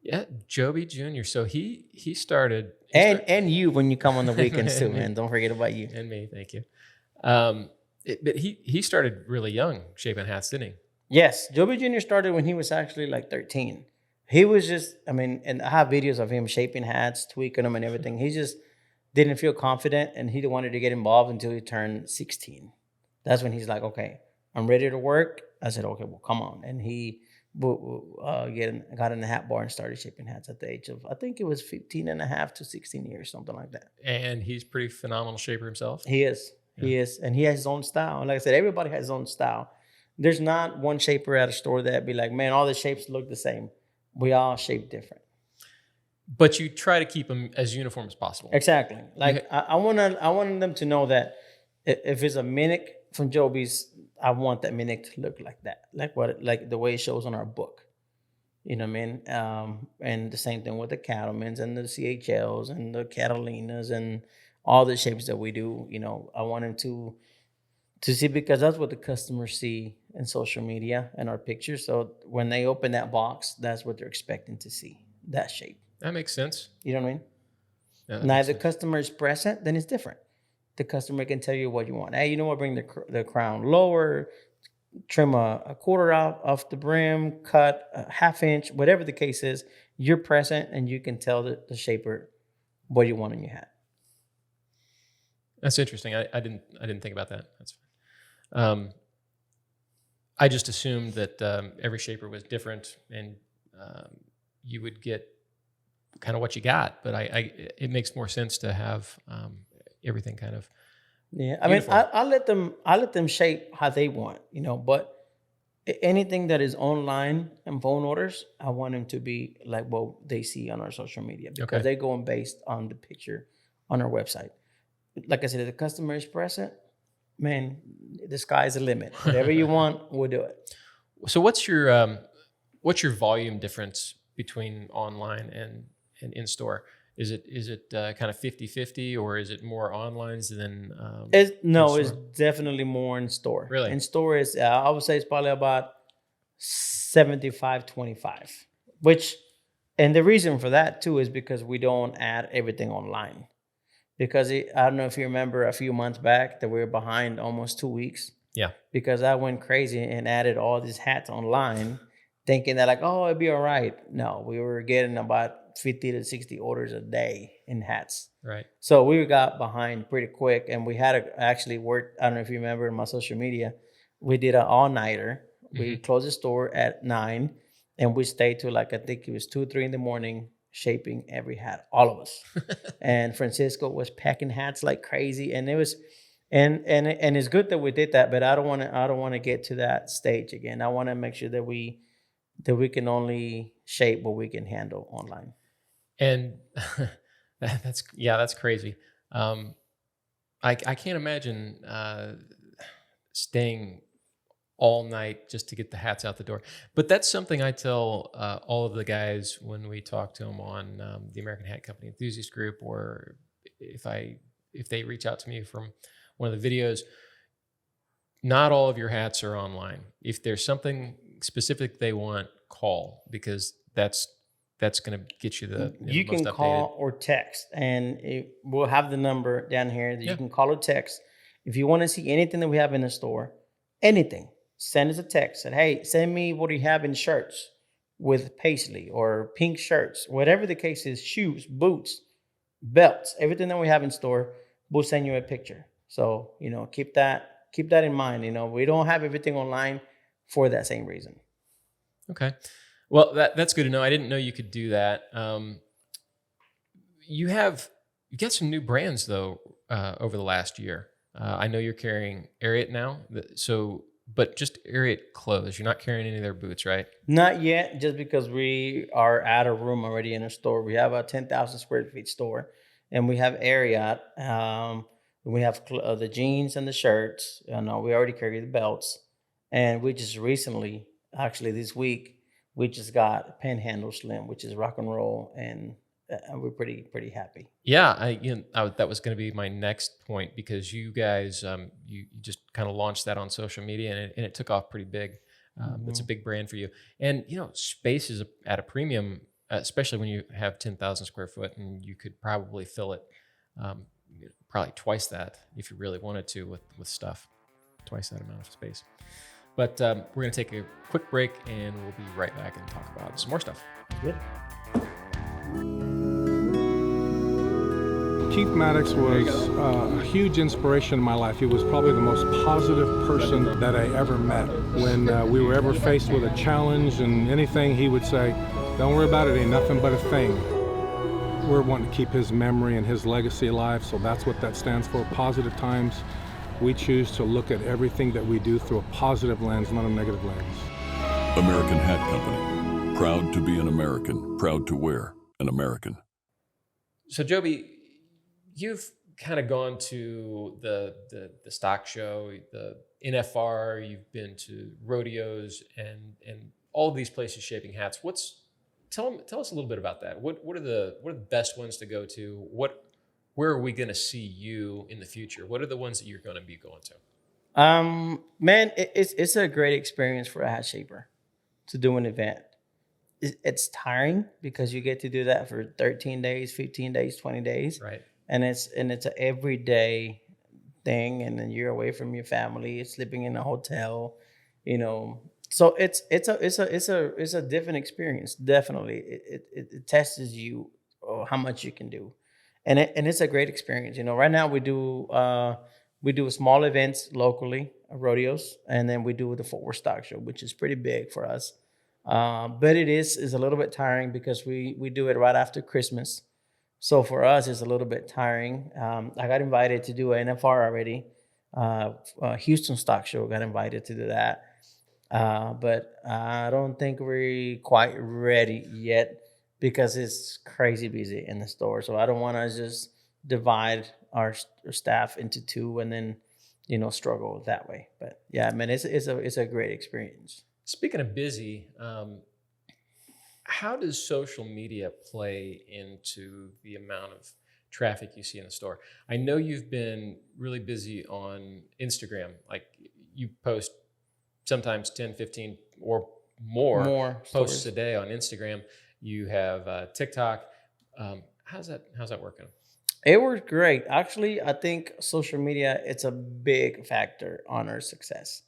S2: Yeah, Jobe Jr. So he started,
S3: And you when you come on the weekends too,
S2: and me,
S3: man. Don't forget about you.
S2: and me. Thank you. But he started really young shaping hats, didn't he?
S3: Yes, Jobe Jr. started when he was actually like 13. He was just, I mean, and I have videos of him shaping hats, tweaking them, and everything. He just didn't feel confident, and he wanted to get involved until he turned 16. That's when he's like, okay, I'm ready to work. I said, okay, well, come on. And he got in the hat bar and started shaping hats at the age of, I think it was 15 and a half to 16 years, something like that.
S2: And he's pretty phenomenal shaper himself.
S3: He is. Yeah. He is. And he has his own style. And like I said, everybody has his own style. There's not one shaper at a store that be like, man, all the shapes look the same. We all shape different.
S2: But you try to keep them as uniform as possible.
S3: Exactly. Like I want them to know that if it's a mimic from Jobe's, I want that mimic to look like that, like the way it shows on our book. You know what I mean? And the same thing with the Cattlemans and the CHLs and the Catalinas and all the shapes that we do. You know, I want them to see, because that's what the customers see in social media and our pictures. So when they open that box, that's what they're expecting to see, that shape.
S2: That makes sense.
S3: You know what I mean?
S2: Yeah,
S3: now, if the customer is present, then it's different. The customer can tell you what you want. Hey, you know what? Bring the crown lower, trim a quarter off the brim, cut a half inch, whatever the case is. You're present, and you can tell the shaper what you want in your hat.
S2: That's interesting. I didn't think about that. That's fine. I just assumed that every shaper was different, and you would get kind of what you got. But it makes more sense to have everything kind of.
S3: Yeah, I mean, I let them shape how they want, you know. But anything that is online and phone orders, I want them to be like what they see on our social media, because they're going based on the picture on our website. Like I said, if the customer is present, man, the sky's the limit. Whatever you want, we'll do it.
S2: So what's your volume difference between online and in store? Is it kind of 50-50, or is it more online than
S3: it's definitely more in store.
S2: Really?
S3: In store is I would say it's probably about 75-25, and the reason for that too is because we don't add everything online. Because I don't know if you remember a few months back that we were behind almost 2 weeks.
S2: Yeah.
S3: Because I went crazy and added all these hats online, thinking that like, oh, it'd be all right. No, we were getting about 50 to 60 orders a day in hats.
S2: Right.
S3: So we got behind pretty quick, and we had to actually work. I don't know if you remember in my social media, we did an all-nighter. Mm-hmm. We closed the store at 9, and we stayed till like, I think it was 2-3 in the morning, shaping every hat, all of us. And Francisco was packing hats like crazy, and it was, and it's good that we did that. But I don't want to get to that stage again. I want to make sure that we can only shape what we can handle online.
S2: And that's crazy. I can't imagine staying all night just to get the hats out the door. But that's something I tell all of the guys when we talk to them on the American Hat Company Enthusiast Group, or if they reach out to me from one of the videos. Not all of your hats are online. If there's something specific they want, call, because that's going to get you the
S3: you can
S2: most
S3: call or text, and we'll have the number down here that you can call or text. If you want to see anything that we have in the store, anything, send us a text. Said, hey, send me what you have in shirts with paisley or pink shirts, whatever the case is, shoes, boots, belts, everything that we have in store, we'll send you a picture. So, you know, keep that in mind. You know, we don't have everything online for that same reason.
S2: Okay. Well, that's good to know. I didn't know you could do that. You got some new brands though over the last year. I know you're carrying Ariat now, but just Ariat clothes. You're not carrying any of their boots, right?
S3: Not yet, just because we are out of room already in a store. We have a 10,000 square feet store, and we have Ariat. We have the jeans and the shirts. We already carry the belts, and we just recently, actually this week, we just got Panhandle Slim, which is rock and roll and we're pretty happy.
S2: Yeah, that was going to be my next point, because you guys, you just kind of launched that on social media, and it took off pretty big. It's a big brand for you, and space is at a premium, especially when you have 10,000 square foot, and you could probably fill it, probably twice that if you really wanted to with stuff, twice that amount of space. But we're going to take a quick break, and we'll be right back and talk about some more stuff.
S3: Good.
S4: Keith Maddox was a huge inspiration in my life. He was probably the most positive person that I ever met. When we were ever faced with a challenge and anything, he would say, "Don't worry about it, ain't nothing but a thing." We're wanting to keep his memory and his legacy alive, so that's what that stands for, positive times. We choose to look at everything that we do through a positive lens, not a negative lens.
S1: American Hat Company. Proud to be an American. Proud to wear an American.
S2: So, Jobe, you've kind of gone to the stock show, the NFR. You've been to rodeos and all of these places shaping hats. Tell us a little bit about that. What are the best ones to go to? Where are we going to see you in the future? What are the ones that you're going to be going to?
S3: Man, it's a great experience for a hat shaper to do an event. It's tiring because you get to do that for 13 days, 15 days, 20 days.
S2: Right.
S3: And it's an everyday thing, and then you're away from your family, it's sleeping in a hotel, So it's a different experience. Definitely, it tests you how much you can do, and it's a great experience. Right now we do small events locally, rodeos, and then we do the Fort Worth Stock Show, which is pretty big for us. But it is a little bit tiring because we do it right after Christmas. So for us, it's a little bit tiring. I got invited to do an NFR already. Houston Stock Show got invited to do that. But I don't think we're quite ready yet because it's crazy busy in the store. So I don't want to just divide our staff into two and then, struggle that way. But yeah, I mean, it's a great experience.
S2: Speaking of busy, how does social media play into the amount of traffic you see in the store? I know you've been really busy on Instagram. Like, you post sometimes 10, 15 or more posts
S3: stories
S2: a day on Instagram. You have TikTok. How's that working?
S3: It works great. Actually, I think social media, it's a big factor on our success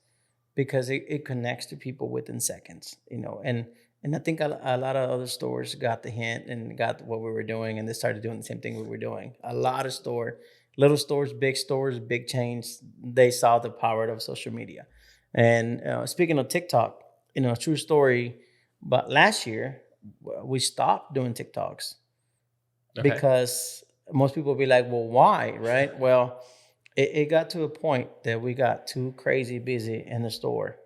S3: because it connects to people within seconds, and I think a lot of other stores got the hint and got what we were doing, and they started doing the same thing we were doing. A lot of little stores, big chains, they saw the power of social media. And speaking of TikTok, true story, but last year we stopped doing TikToks because most people be like, well, why, right? Well, it got to a point that we got too crazy busy in the store.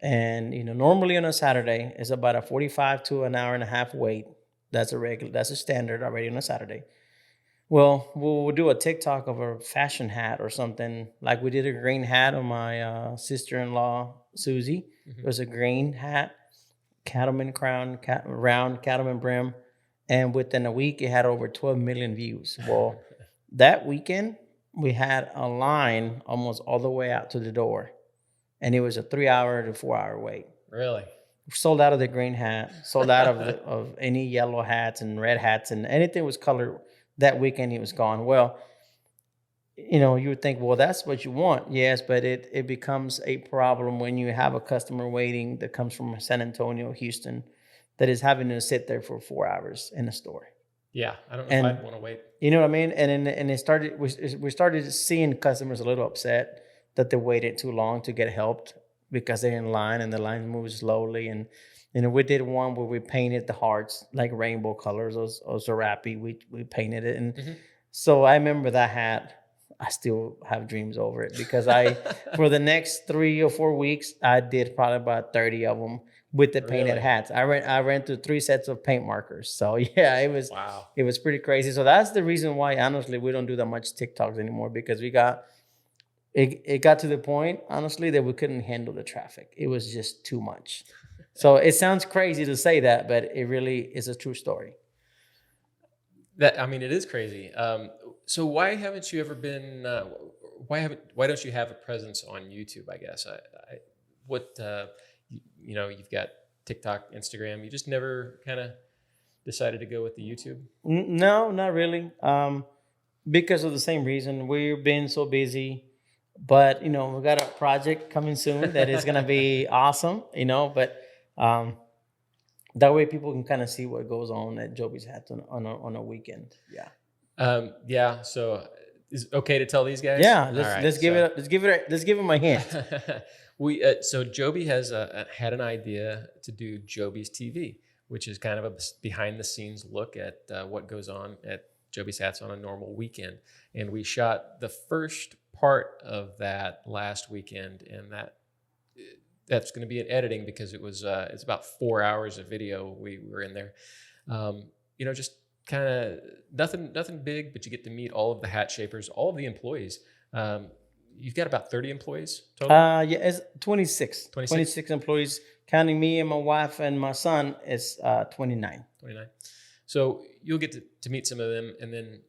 S3: And, normally on a Saturday, it's about a 45 to an hour and a half wait. That's a standard already on a Saturday. Well, we'll do a TikTok of a fashion hat or something. Like we did a green hat on my sister-in-law, Susie. Mm-hmm. It was a green hat, cattleman crown, round cattleman brim. And within a week, it had over 12 million views. Well, that weekend, we had a line almost all the way out to the door. And it was a 3-hour to 4-hour wait.
S2: Really?
S3: Sold out of the green hat, sold out of any yellow hats and red hats, and anything was colored. That weekend, it was gone. Well, you would think, well, that's what you want. Yes, but it becomes a problem when you have a customer waiting that comes from San Antonio, Houston, that is having to sit there for 4 hours in a store.
S2: Yeah, I don't know if I'd want to wait.
S3: You know what I mean? And we started seeing customers a little upset that they waited too long to get helped because they're in line and the line moves slowly. And we did one where we painted the hearts like rainbow colors. Those are happy. We painted it, and so I remember that hat. I still have dreams over it because for the next 3 or 4 weeks, I did probably about 30 of them with the painted hats. I ran through 3 sets of paint markers. So yeah, it was pretty crazy. So that's the reason why, honestly, we don't do that much TikToks anymore, because it got to the point, honestly, that we couldn't handle the traffic. It was just too much. So it sounds crazy to say that, but it really is a true story.
S2: I mean, it is crazy. So why haven't you ever been? Why don't you have a presence on YouTube? I guess. What you've got TikTok, Instagram. You just never kind of decided to go with the YouTube.
S3: No, not really. Because of the same reason, we've been so busy. But we got a project coming soon that is gonna be awesome. But that way people can kind of see what goes on at Jobe's Hats on a weekend. Yeah.
S2: Yeah. So is it okay to tell these guys?
S3: Yeah.
S2: All right,
S3: Let's give him a hint.
S2: So Jobe has had an idea to do Jobe's TV, which is kind of a behind the scenes look at what goes on at Jobe's Hats on a normal weekend. And we shot the first part of that last weekend, and that's going to be in editing because it's about 4 hours of video we were in there. Just kind of nothing big, but you get to meet all of the hat shapers, all of the employees. You've got about 30 employees total?
S3: Yeah, it's 26. 26 employees, counting me and my wife and my son, is 29.
S2: 29. So you'll get to meet some of them, and then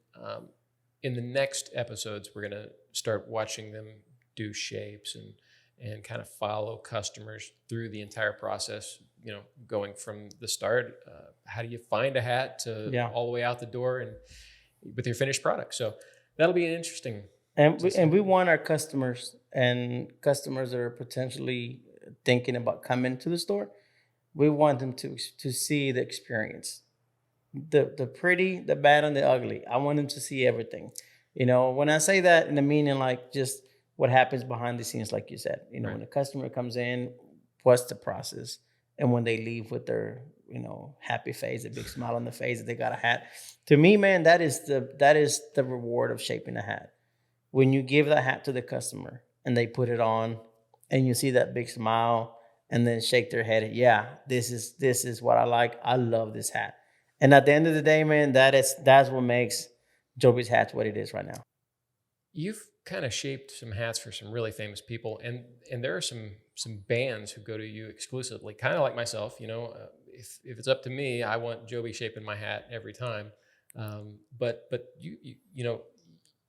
S2: in the next episodes, we're going to start watching them do shapes and kind of follow customers through the entire process, going from the start. How do you find a hat to all the way out the door and with your finished product? So that'll be interesting.
S3: And we want our customers that are potentially thinking about coming to the store, we want them to see the experience. The pretty, the bad, and the ugly. I want them to see everything. When I say that in the meaning, like just what happens behind the scenes, like you said, right. When the customer comes in, what's the process? And when they leave with their, happy face, a big smile on the face that they got a hat. To me, man, that is the reward of shaping a hat. When you give that hat to the customer and they put it on and you see that big smile and then shake their head. Yeah, this is what I like. I love this hat. And at the end of the day, man, that's what makes Jobe's Hats what it is right now.
S2: You've kind of shaped some hats for some really famous people, and there are some bands who go to you exclusively, kind of like myself. If it's up to me, I want Jobe shaping my hat every time. But you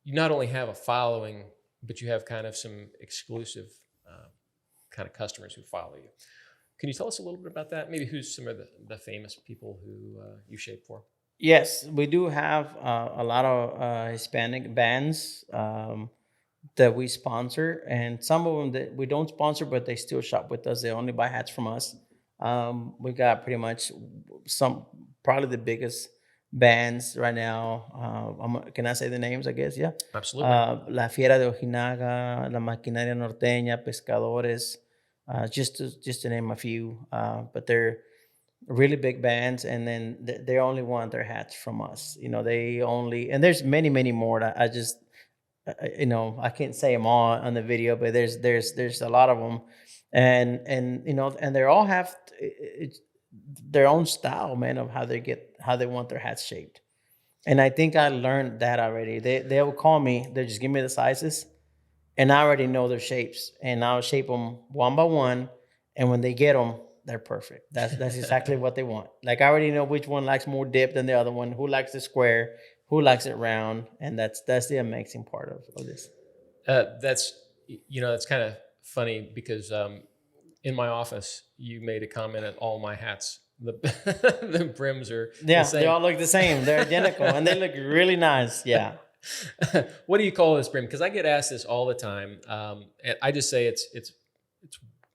S2: not only have a following, but you have kind of some exclusive kind of customers who follow you. Can you tell us a little bit about that? Maybe who's some of the famous people who you shape for?
S3: Yes, we do have a lot of Hispanic bands that we sponsor, and some of them that we don't sponsor, but they still shop with us. They only buy hats from us. We got pretty much probably the biggest bands right now. Can I say the names, I guess? Yeah.
S2: Absolutely.
S3: La Fiera de Ojinaga, La Maquinaria Norteña, Pescadores, just to name a few. But they're really big bands, and then they only want their hats from us. And there's many, many more that I just, I can't say them all on the video, but there's a lot of them. And they all have their own style, man, of how they want their hats shaped. And I think I learned that already. They'll call me, they just give me the sizes, and I already know their shapes, and I'll shape them one by one. And when they get them, they're perfect. That's exactly what they want. Like, I already know which one likes more dip than the other one, who likes the square, who likes it round, and that's the amazing part of this.
S2: That's kind of funny because in my office, you made a comment at all my hats. The brims are the same.
S3: They all look the same. They're identical, and they look really nice. Yeah.
S2: What do you call this brim? Because I get asked this all the time, and I just say it's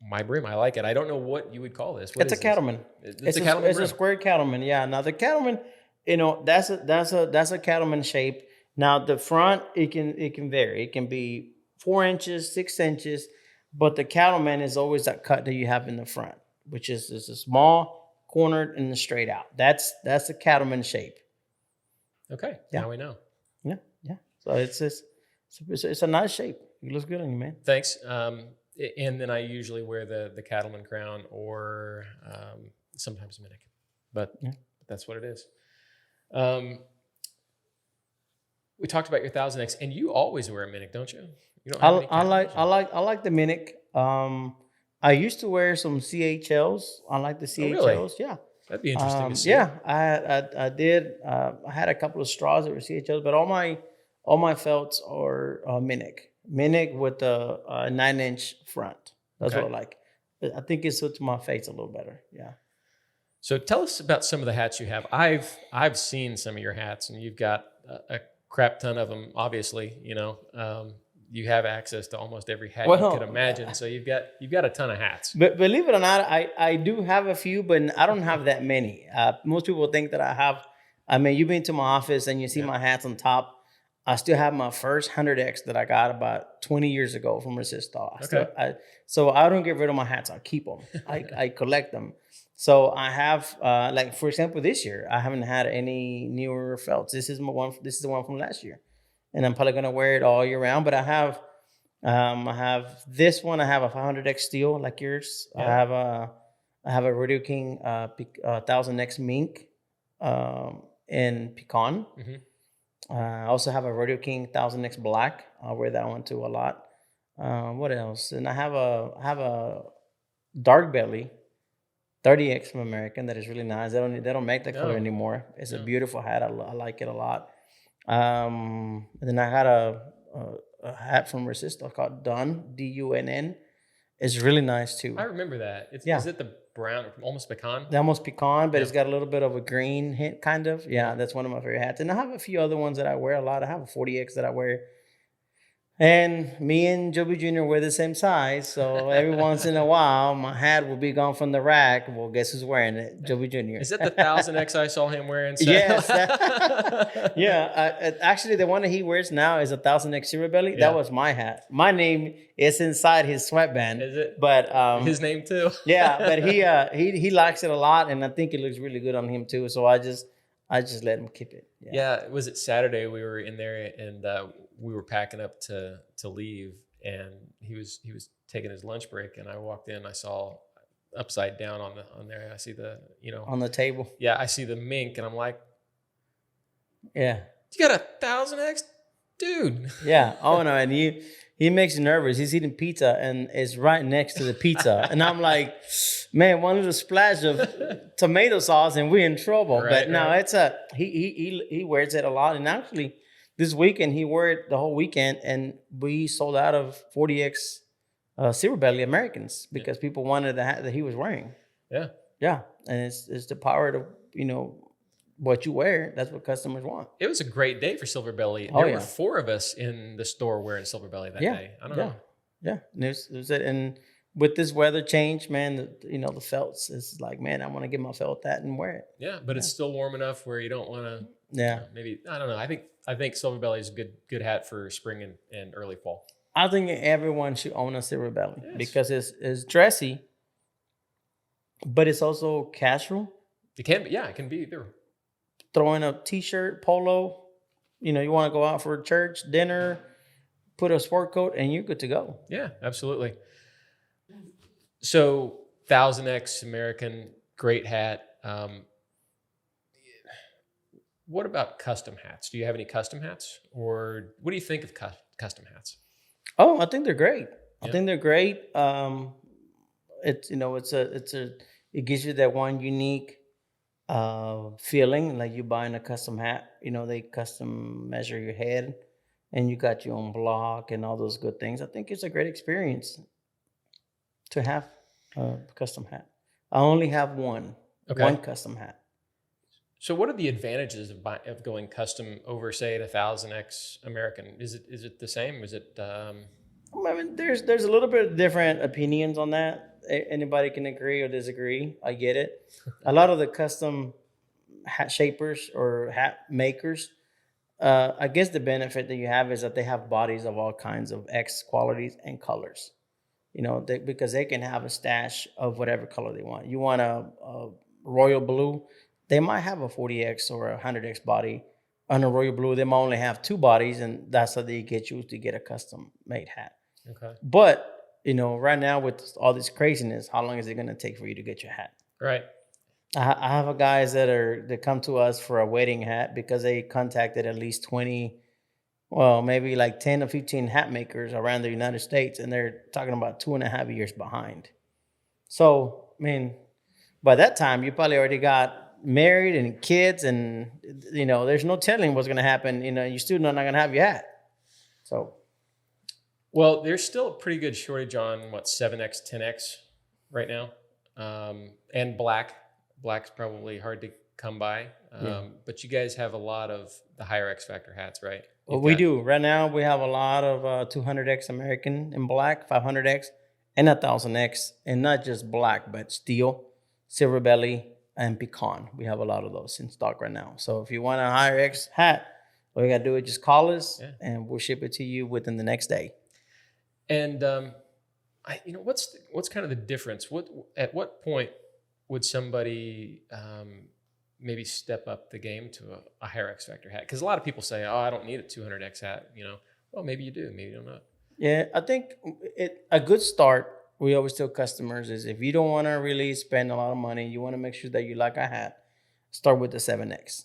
S2: my brim. I like it. I don't know what you would call this.
S3: It's a cattleman.
S2: It's a cattleman.
S3: It's a square cattleman. Yeah. Now the cattleman, that's a cattleman shape. Now the front, it can vary. It can be 4 inches, 6 inches, but the cattleman is always that cut that you have in the front, which is a small, cornered, and straight out. That's a cattleman shape.
S2: Okay.
S3: Yeah.
S2: Now we know.
S3: Yeah. So it's a nice shape. It looks good on you, man.
S2: Thanks. And then I usually wear the cattleman crown or sometimes a minic, but that's what it is. We talked about your 1000X, and you always wear a minic, don't you? You don't have
S3: I like the minic. I used to wear some CHLs. I like the CHLs.
S2: Oh, really?
S3: Yeah.
S2: That'd be interesting to see.
S3: Yeah, I did. I had a couple of straws that were CHLs, but all my felts are Minnick with the 9-inch front. That's
S2: Okay.
S3: what I like. I think it suits my face a little better. Yeah.
S2: So tell us about some of the hats you have. I've seen some of your hats, and you've got a crap ton of them. Obviously, you have access to almost every hat you could imagine. So you've got a ton of hats.
S3: But believe it or not, I do have a few, but I don't have that many. Most people think that I have. I mean, you've been to my office and you see my hats on top. I still have my first 100X that I got about 20 years ago from Resistol. So I don't get rid of my hats. I keep them. I collect them. So I have, like for example, this year I haven't had any newer felts. This is the one from last year, and I'm probably gonna wear it all year round. But I have this one. I have a 500X steel like yours. Yeah. I have a Rodeo King 1000X mink in pecan. Mm-hmm. I also have a Rodeo King 1000X black. I wear that one too a lot. What else? And I have a dark belly 30X from American that is really nice. They don't make that color anymore. It's a beautiful hat. I like it a lot. And then I got a hat from Resistol called Dunn, Dunn. It's really nice too.
S2: I remember that. Is it the brown, almost pecan?
S3: Almost pecan, but it's got a little bit of a green hint, kind of. Yeah, that's one of my favorite hats. And I have a few other ones that I wear a lot. I have a 40X that I wear. And me and Jobe Jr. wear the same size. So every once in a while, my hat will be gone from the rack. Well, guess who's wearing it? Jobe Jr.
S2: Is that the 1000X I saw him wearing?
S3: Yes. Actually, the one that he wears now is a 1000X Silver Belly. Yeah. That was my hat. My name is inside his sweatband.
S2: Is it?
S3: But
S2: his name too.
S3: Yeah, but he likes it a lot, and I think it looks really good on him too. So I just let him keep it.
S2: Yeah. Was it Saturday? We were in there and we were packing up to leave, and he was taking his lunch break, and I walked in. I saw upside down on there. I see the
S3: on the table.
S2: Yeah, I see the mink, and I'm like,
S3: yeah,
S2: you got a 1000X, dude.
S3: Yeah. Oh no, and he makes you nervous. He's eating pizza and it's right next to the pizza, and I'm like, man, one little splash of tomato sauce and we're in trouble. Right, but no, it's he wears it a lot, and actually. This weekend, he wore it the whole weekend, and we sold out of 40X Silver Belly Americans because people wanted the hat that he was wearing.
S2: Yeah.
S3: Yeah. And it's the power to, what you wear. That's what customers want.
S2: It was a great day for Silver Belly. There were 4 of us in the store wearing Silver Belly that day. I don't know.
S3: Yeah. And it was it. And with this weather change, man, the felts, it's like, man, I want to get my felt hat and wear it.
S2: Yeah, but it's still warm enough where you don't want to.
S3: Yeah.
S2: Maybe, I don't know. I think Silver Belly is a good hat for spring and early fall.
S3: I think everyone should own a Silver Belly because it's dressy, but it's also casual.
S2: It can be, it can be either.
S3: Throwing a t-shirt, polo, you want to go out for church, dinner, put a sport coat, and you're good to go.
S2: Yeah, absolutely. So 1000X American, great hat. What about custom hats? Do you have any custom hats, or what do you think of custom hats?
S3: Oh, I think they're great. I think they're great. It's it gives you that one unique feeling, like you buying a custom hat. They custom measure your head, and you got your own block and all those good things. I think it's a great experience to have a custom hat. I only have one custom hat.
S2: So what are the advantages of going custom over, say, a 1000X American? Is it the same? Is it? I
S3: mean, there's a little bit of different opinions on that. Anybody can agree or disagree. I get it. A lot of the custom hat shapers or hat makers, I guess the benefit that you have is that they have bodies of all kinds of X qualities and colors. Because they can have a stash of whatever color they want. You want a royal blue. They might have a 40X or a 100X body. On a royal blue, they might only have 2 bodies, and that's how they get you to get a custom made hat.
S2: Okay.
S3: But, right now with all this craziness, how long is it going to take for you to get your hat?
S2: Right.
S3: I have guys that come to us for a wedding hat because they contacted at least 20, well, maybe like 10 or 15 hat makers around the United States, and they're talking about 2.5 years behind. So, I mean, By that time, you probably already got married and kids, and there's no telling what's gonna happen. You're still not gonna have your hat. So,
S2: Well, there's still a pretty good shortage on 7X, 10X right now, and black. Black's probably hard to come by, but you guys have a lot of the higher X Factor hats, right?
S3: well, we do right now. We have a lot of 200X American in black, 500X, and 1000X, and not just black, but steel, silver belly, and pecan. We have a lot of those in stock right now. So if you want a higher X hat, all you gotta do is just call us, and we'll ship it to you within the next day.
S2: And what's kind of the difference? At what point would somebody maybe step up the game to a higher X Factor hat? Because a lot of people say, "Oh, I don't need a 200X hat." Well, maybe you do, maybe you don't.
S3: Yeah, I think a good start. We always tell customers is if you don't want to really spend a lot of money, you want to make sure that you like a hat, start with the 7X,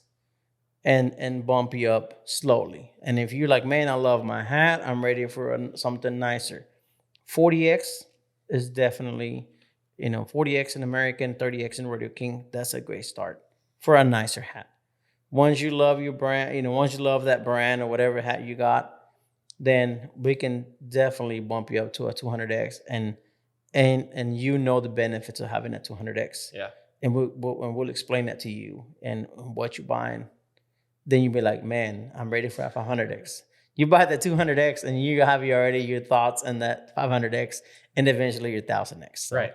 S3: and bump you up slowly. And if you're like, man, I love my hat, I'm ready for something nicer. 40X is definitely, 40X in American, 30X in Rodeo King. That's a great start for a nicer hat. Once you love your brand, once you love that brand or whatever hat you got, then we can definitely bump you up to a 200X, and the benefits of having a 200X.
S2: Yeah.
S3: And we'll explain that to you and what you're buying. Then you'll be like, man, I'm ready for a 500X. You buy the 200X and you have already your thoughts on that 500X and eventually your 1000X. So,
S2: right.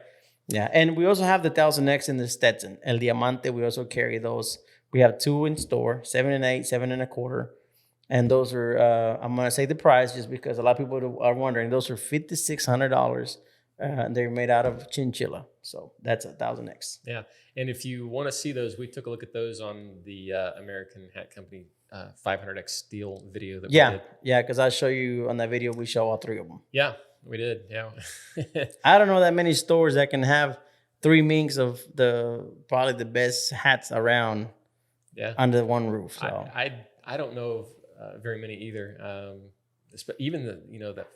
S3: Yeah. And we also have the 1000X in the Stetson. El Diamante, we also carry those. We have 2 in store, 7 and 8, 7 and a quarter. And those are, I'm going to say the price just because a lot of people are wondering. Those are $5,600. They're made out of chinchilla. So that's a 1000X.
S2: Yeah. And if you want to see those, we took a look at those on the American Hat Company 500X steel video that we did.
S3: Yeah, because I show you on that video, we show all 3 of them.
S2: Yeah, we did. Yeah.
S3: I don't know that many stores that can have 3 minks of probably the best hats around under one roof. So
S2: I don't know of very many either. Even that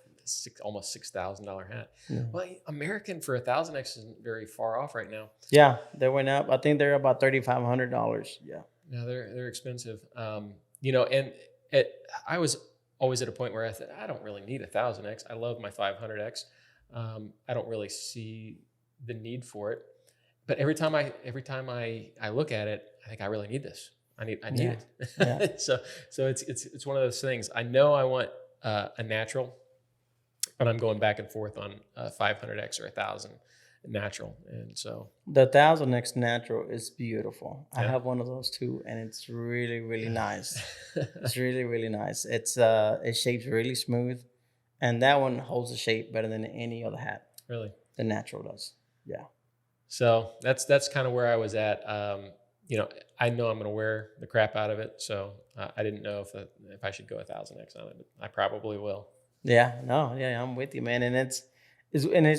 S2: almost $6,000 hat. Yeah. Well, American for 1000X isn't very far off right now.
S3: Yeah, they went up. I think they're about $3,500. Yeah.
S2: Yeah, they're expensive. And I was always at a point where I said, I don't really need a 1000X. I love my 500X. I don't really see the need for it. But every time I look at it, I think I really need this. I need it. Yeah. so it's one of those things. I know I want a natural, but I'm going back and forth on 500X or 1000 natural. And so
S3: the 1000X natural is beautiful. I have one of those too, and it's really, really nice. It's really, really nice. It shapes really smooth, and that one holds the shape better than any other hat.
S2: Really?
S3: The natural does. Yeah.
S2: So that's kind of where I was at. I know I'm going to wear the crap out of it. So I didn't know if I should go 1000X on it, but I probably will.
S3: Yeah, I'm with you, man. And it's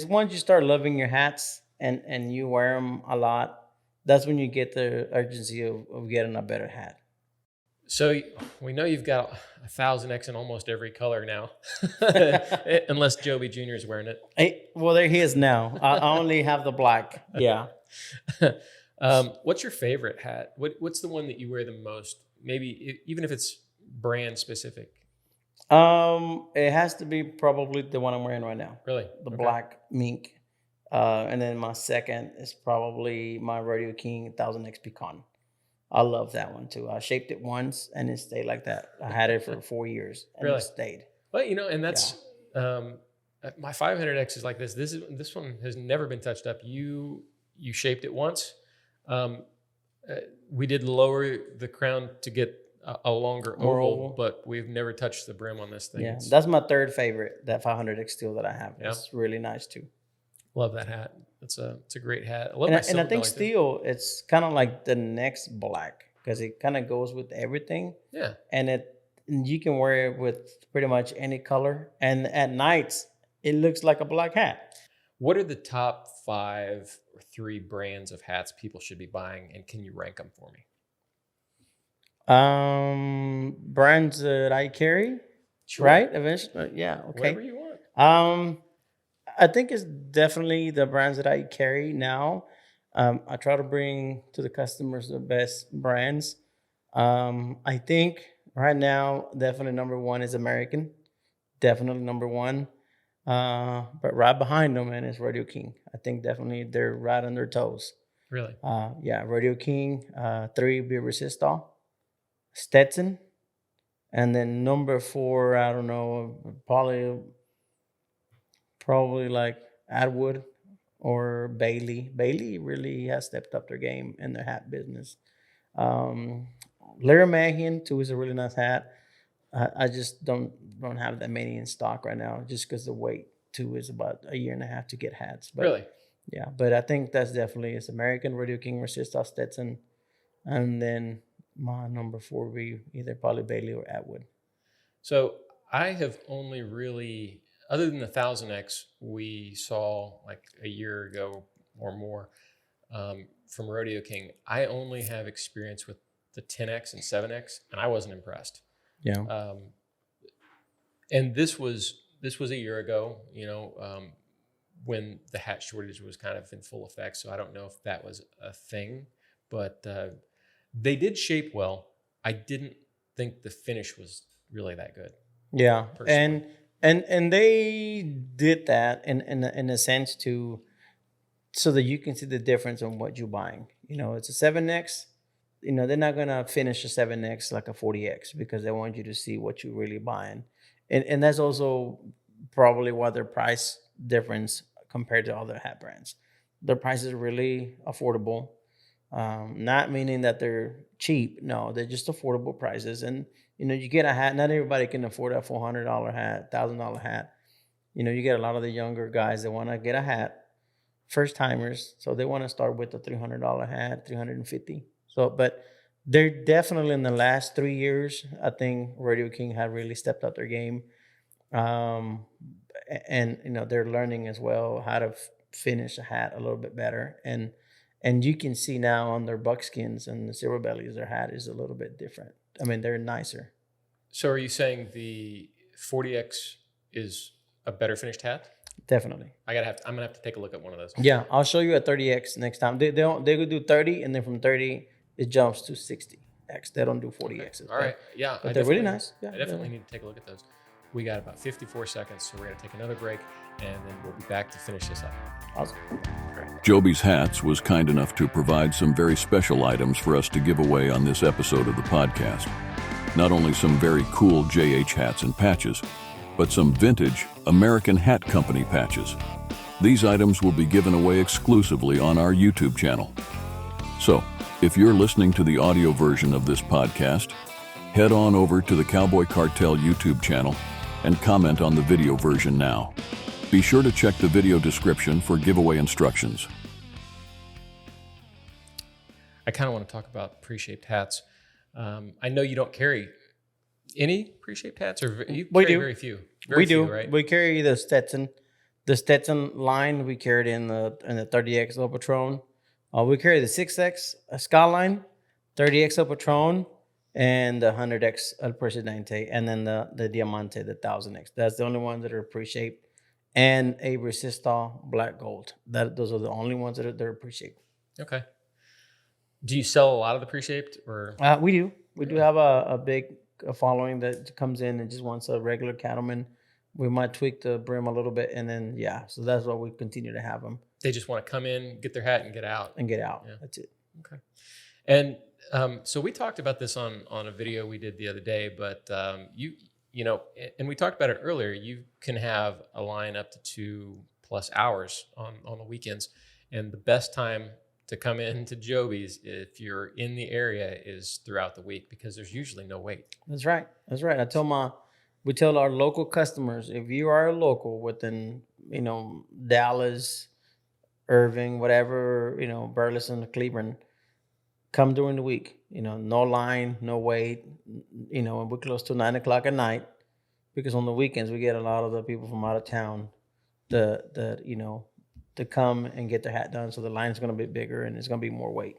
S3: once you start loving your hats and you wear them a lot, that's when you get the urgency of getting a better hat.
S2: So we know you've got 1000X in almost every color now, unless Jobe Jr. is wearing it.
S3: Well, there he is now. I only have the black. Yeah.
S2: What's your favorite hat? What's the one that you wear the most? Maybe even if it's brand specific.
S3: It has to be probably the one I'm wearing right now.
S2: Really?
S3: The black mink. And then my second is probably my Rodeo King 1000X Pecan. I love that one too. I shaped it once and it stayed like that. I had it for 4 years and it stayed.
S2: Well, and that's my 500X is like this. This one has never been touched up. You shaped it once. We did lower the crown to get a longer oval, but we've never touched the brim on this thing.
S3: Yeah, that's my third favorite, that 500X steel that I have. Yeah. It's really nice too.
S2: Love that hat. It's a great hat. I love
S3: and I think steel, it's kind of like the next black because it kind of goes with everything.
S2: Yeah.
S3: And you can wear it with pretty much any color. And at nights, it looks like a black hat.
S2: What are the top 5 or 3 brands of hats people should be buying, and can you rank them for me?
S3: Brands that I carry, sure. Right? Eventually, yeah. Okay.
S2: Whatever you want.
S3: I think it's definitely the brands that I carry now. I try to bring to the customers the best brands. I think right now, definitely number one is American. Definitely number one. But right behind them, man, is Rodeo King. I think definitely they're right on their toes.
S2: Really?
S3: Yeah, Rodeo King. Three, be Resistol, Stetson, and then number four, I don't know, probably like Atwood or Bailey. Bailey really has stepped up their game in their hat business. Um, Larry Mahian too is a really nice hat. I just don't have that many in stock right now, just because the wait too is about a year and a half to get hats. But
S2: Really?
S3: yeah, but I think that's definitely it's American, Rodeo King, Resistol, Stetson, and then my number four would be either probably Bailey or Atwood.
S2: So I have only really, other than the 1000X we saw like a year ago or more from Rodeo King, I only have experience with the 10X and 7X, and I wasn't impressed.
S3: Yeah.
S2: And this was a year ago, when the hat shortage was kind of in full effect. So I don't know if that was a thing, but they did shape well. I didn't think the finish was really that good.
S3: Yeah,
S2: Personally.
S3: and they did that in a sense to so that you can see the difference on what you're buying. It's a 7X. They're not gonna finish a 7X like a 40X because they want you to see what you're really buying, and that's also probably why their price difference compared to other hat brands. Their prices are really affordable. Not meaning that they're cheap. No, they're just affordable prices. And you get a hat. Not everybody can afford a $400 hat, $1,000 hat. You get a lot of the younger guys that want to get a hat, first timers. So they want to start with a $300 hat, $350. So, but they're definitely in the last 3 years. I think Rodeo King have really stepped up their game, and they're learning as well how to finish a hat a little bit better. And you can see now on their buckskins and the silver bellies, their hat is a little bit different. I mean, they're nicer.
S2: So are you saying the 40X is a better finished hat?
S3: Definitely.
S2: I'm gonna have to take a look at one of those.
S3: Yeah, I'll show you a 30X next time. They could do 30, and then from 30 it jumps to 60X. They don't do 40Xs.
S2: Okay. All right. Yeah.
S3: But they're really nice. Yeah,
S2: I definitely need to take a look at those. We got about 54 seconds, so we're gonna take another break, and then we'll be back to finish this up.
S3: Awesome.
S1: Jobe's Hats was kind enough to provide some very special items for us to give away on this episode of the podcast. Not only some very cool JH hats and patches, but some vintage American Hat Company patches. These items will be given away exclusively on our YouTube channel. So, if you're listening to the audio version of this podcast, head on over to the Cowboy Cartel YouTube channel and comment on the video version now. Be sure to check the video description for giveaway instructions.
S2: I kind of want to talk about pre-shaped hats. I know you don't carry any pre-shaped hats, or you carry very few.
S3: We do.
S2: Right?
S3: We carry the Stetson line. We carry it in the 30X El Patron. We carry the 6X Skyline, 30X El Patron, and the 100X El Presidente, and then the Diamante, the 1000X. That's the only ones that are pre-shaped, and a Resistol Black Gold. Those are the only ones that are pre-shaped.
S2: Okay. Do you sell a lot of the pre-shaped, or?
S3: We do. We do have a big following that comes in and just wants a regular cattleman. We might tweak the brim a little bit, and then so that's why we continue to have them.
S2: They just want to come in, get their hat, and get out.
S3: Yeah. That's it.
S2: Okay. And so we talked about this on a video we did the other day, but you know, and we talked about it earlier. You can have a line up to 2+ hours on the weekends, and the best time to come into Jobe's if you're in the area is throughout the week, because there's usually no wait.
S3: That's right. We tell our local customers, if you are a local within, Dallas, Irving, whatever, Burleson, Cleveland, come during the week. No line, no wait. And we're close to 9:00 at night, because on the weekends we get a lot of the people from out of town to come and get their hat done. So the line's going to be bigger and it's going to be more weight.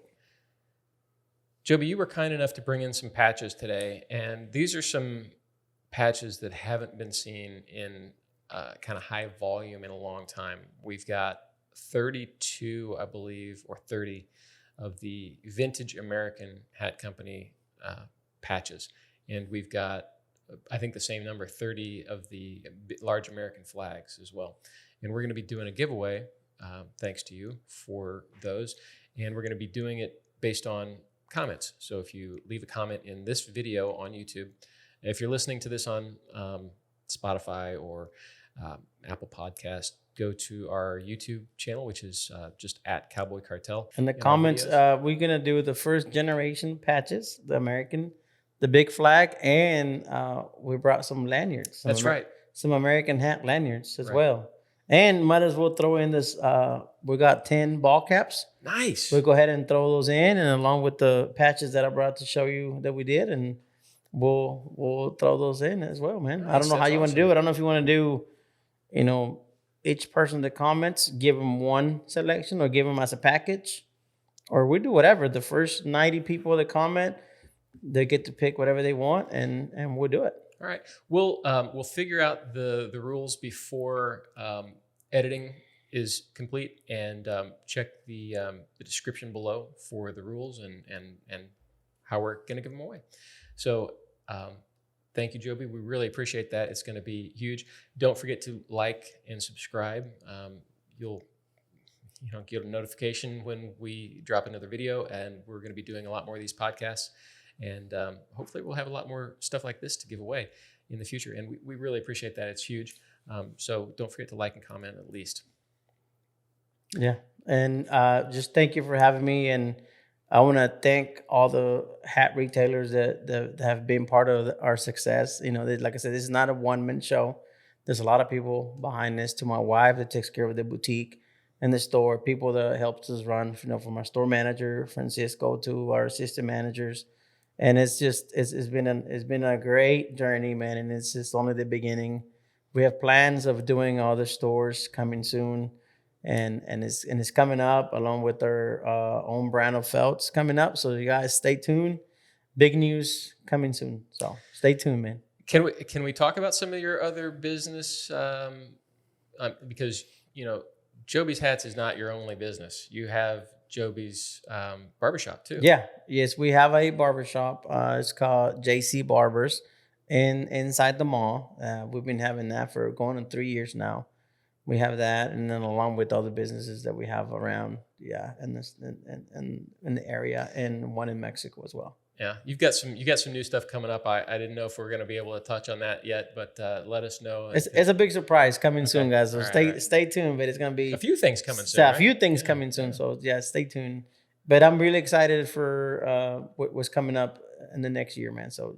S2: Jobe, you were kind enough to bring in some patches today, and these are some patches that haven't been seen in kind of high volume in a long time. We've got 32, I believe, or 30 of the Vintage American Hat Company patches. And we've got, I think, the same number, 30 of the large American flags as well. And we're going to be doing a giveaway, thanks to you, for those. And we're going to be doing it based on comments. So if you leave a comment in this video on YouTube, if you're listening to this on Spotify or Apple Podcast, go to our YouTube channel, which is just at Cowboy Cartel.
S3: In the comments, we're going to do the first generation patches, the American, the big flag, and we brought some lanyards.
S2: That's right.
S3: Some American hat lanyards as well. And might as well throw in this, we got 10 ball caps.
S2: Nice.
S3: We'll go ahead and throw those in, and along with the patches that I brought to show you that we did, and we'll throw those in as well, man. Nice. I don't know how you want to do it. I don't know if you want to do, each person that comments, give them one selection or give them as a package, or we do whatever. The first 90 people that comment, they get to pick whatever they want, and we'll do it.
S2: All right. We'll figure out the rules before editing is complete, and check the description below for the rules and how we're going to give them away. So thank you, Jobe. We really appreciate that. It's going to be huge. Don't forget to like and subscribe. You'll get a notification when we drop another video, and we're going to be doing a lot more of these podcasts. And hopefully we'll have a lot more stuff like this to give away in the future. And we really appreciate that. It's huge. So don't forget to like and comment at least.
S3: Yeah. And just thank you for having me. And I want to thank all the hat retailers that have been part of our success. Like I said, this is not a one-man show. There's a lot of people behind this. To my wife that takes care of the boutique and the store, people that helps us run, from our store manager, Francisco, to our assistant managers. And it's been a great journey, man. And it's just only the beginning. We have plans of doing other stores coming soon, and it's coming up along with our own brand of felts coming up. So you guys stay tuned. Big news coming soon. So stay tuned, man.
S2: Can we talk about some of your other business? Because Jobe's Hats is not your only business. You have Jobe's barbershop too.
S3: Yeah. Yes, we have a barbershop. It's called JC Barbers inside the mall. We've been having that for going on 3 years now. We have that, and then along with all the businesses that we have around, in the area, and one in Mexico as well.
S2: Yeah, you got some new stuff coming up. I didn't know if we were going to be able to touch on that yet, but let us know.
S3: It's a big surprise coming soon, guys. So stay tuned. But it's going to be
S2: a few things coming soon.
S3: A few things coming soon. So stay tuned. But I'm really excited for what's coming up in the next year, man. So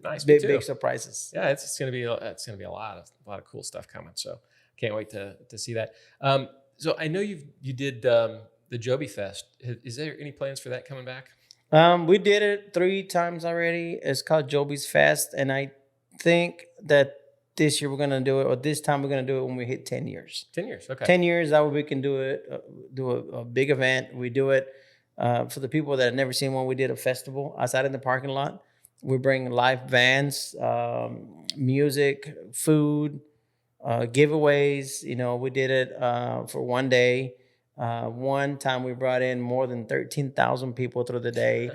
S2: nice,
S3: big surprises.
S2: Yeah, it's going to be a lot of cool stuff coming. So can't wait to see that. So I know you did the Jobe Fest. Is there any plans for that coming back?
S3: We did it 3 times already. It's called Jobe's Fest, and I think that this year we're gonna do it, or this time we're gonna do it when we hit 10 years.
S2: 10 years, okay.
S3: 10 years, that way we can do it, do a big event. We do it for the people that have never seen one. We did a festival outside in the parking lot. We bring live bands, music, food, giveaways. We did it for one day. One time we brought in more than 13,000 people through the day,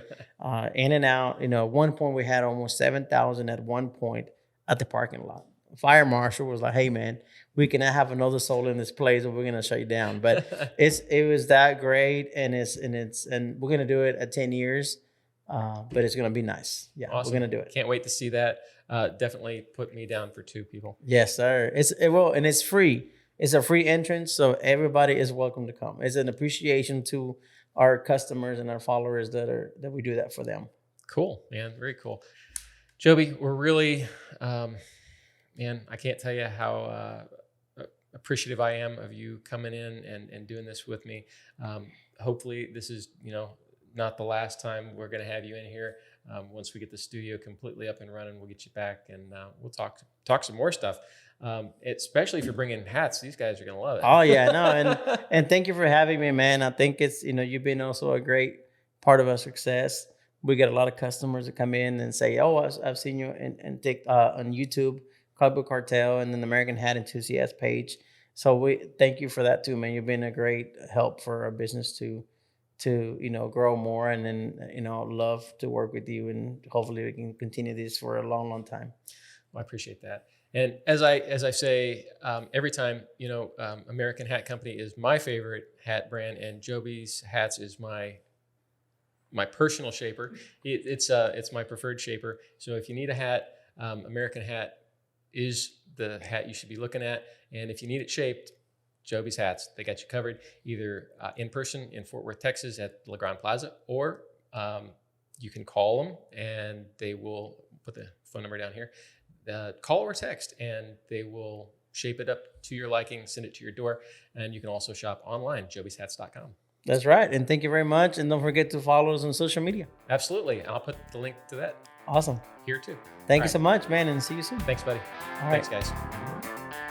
S3: in and out. At one point we had almost 7,000 at one point at the parking lot. Fire marshal was like, "Hey man, we cannot have another soul in this place, or we're gonna shut you down." But it was that great, and we're gonna do it at 10 years. But it's gonna be nice. Yeah, awesome. We're gonna do it.
S2: Can't wait to see that. Definitely put me down for 2 people.
S3: Yes, sir. And it's free. It's a free entrance, so everybody is welcome to come. It's an appreciation to our customers and our followers that we do that for them.
S2: Cool, man. Very cool. Jobe, we're really, man, I can't tell you how appreciative I am of you coming in and doing this with me. Hopefully this is, not the last time we're going to have you in here. Once we get the studio completely up and running, we'll get you back, and we'll talk some more stuff. Especially if you're bringing hats, these guys are going to love it.
S3: Oh yeah, no. And thank you for having me, man. I think it's, you've been also a great part of our success. We get a lot of customers that come in and say, "Oh, I've seen you on YouTube, Cowboy Cartel, and then the American Hat Enthusiast page." So we thank you for that too, man. You've been a great help for our business to grow more, and then love to work with you, and hopefully we can continue this for a long time.
S2: Well, I appreciate that. And as I say every time, American Hat Company is my favorite hat brand, and Jobe's Hats is my personal shaper. It's my preferred shaper. So if you need a hat, American Hat is the hat you should be looking at. And if you need it shaped, Jobe's Hats, they got you covered, either in person in Fort Worth, Texas at La Grande Plaza, or you can call them and they will put the phone number down here. Call or text, and they will shape it up to your liking, send it to your door. And you can also shop online, jobeshats.com.
S3: That's right. And thank you very much. And don't forget to follow us on social media.
S2: Absolutely. I'll put the link to that
S3: Awesome.
S2: here too.
S3: Thank you so much, man, and see you soon.
S2: Thanks, buddy.
S3: All right.
S2: Thanks, guys.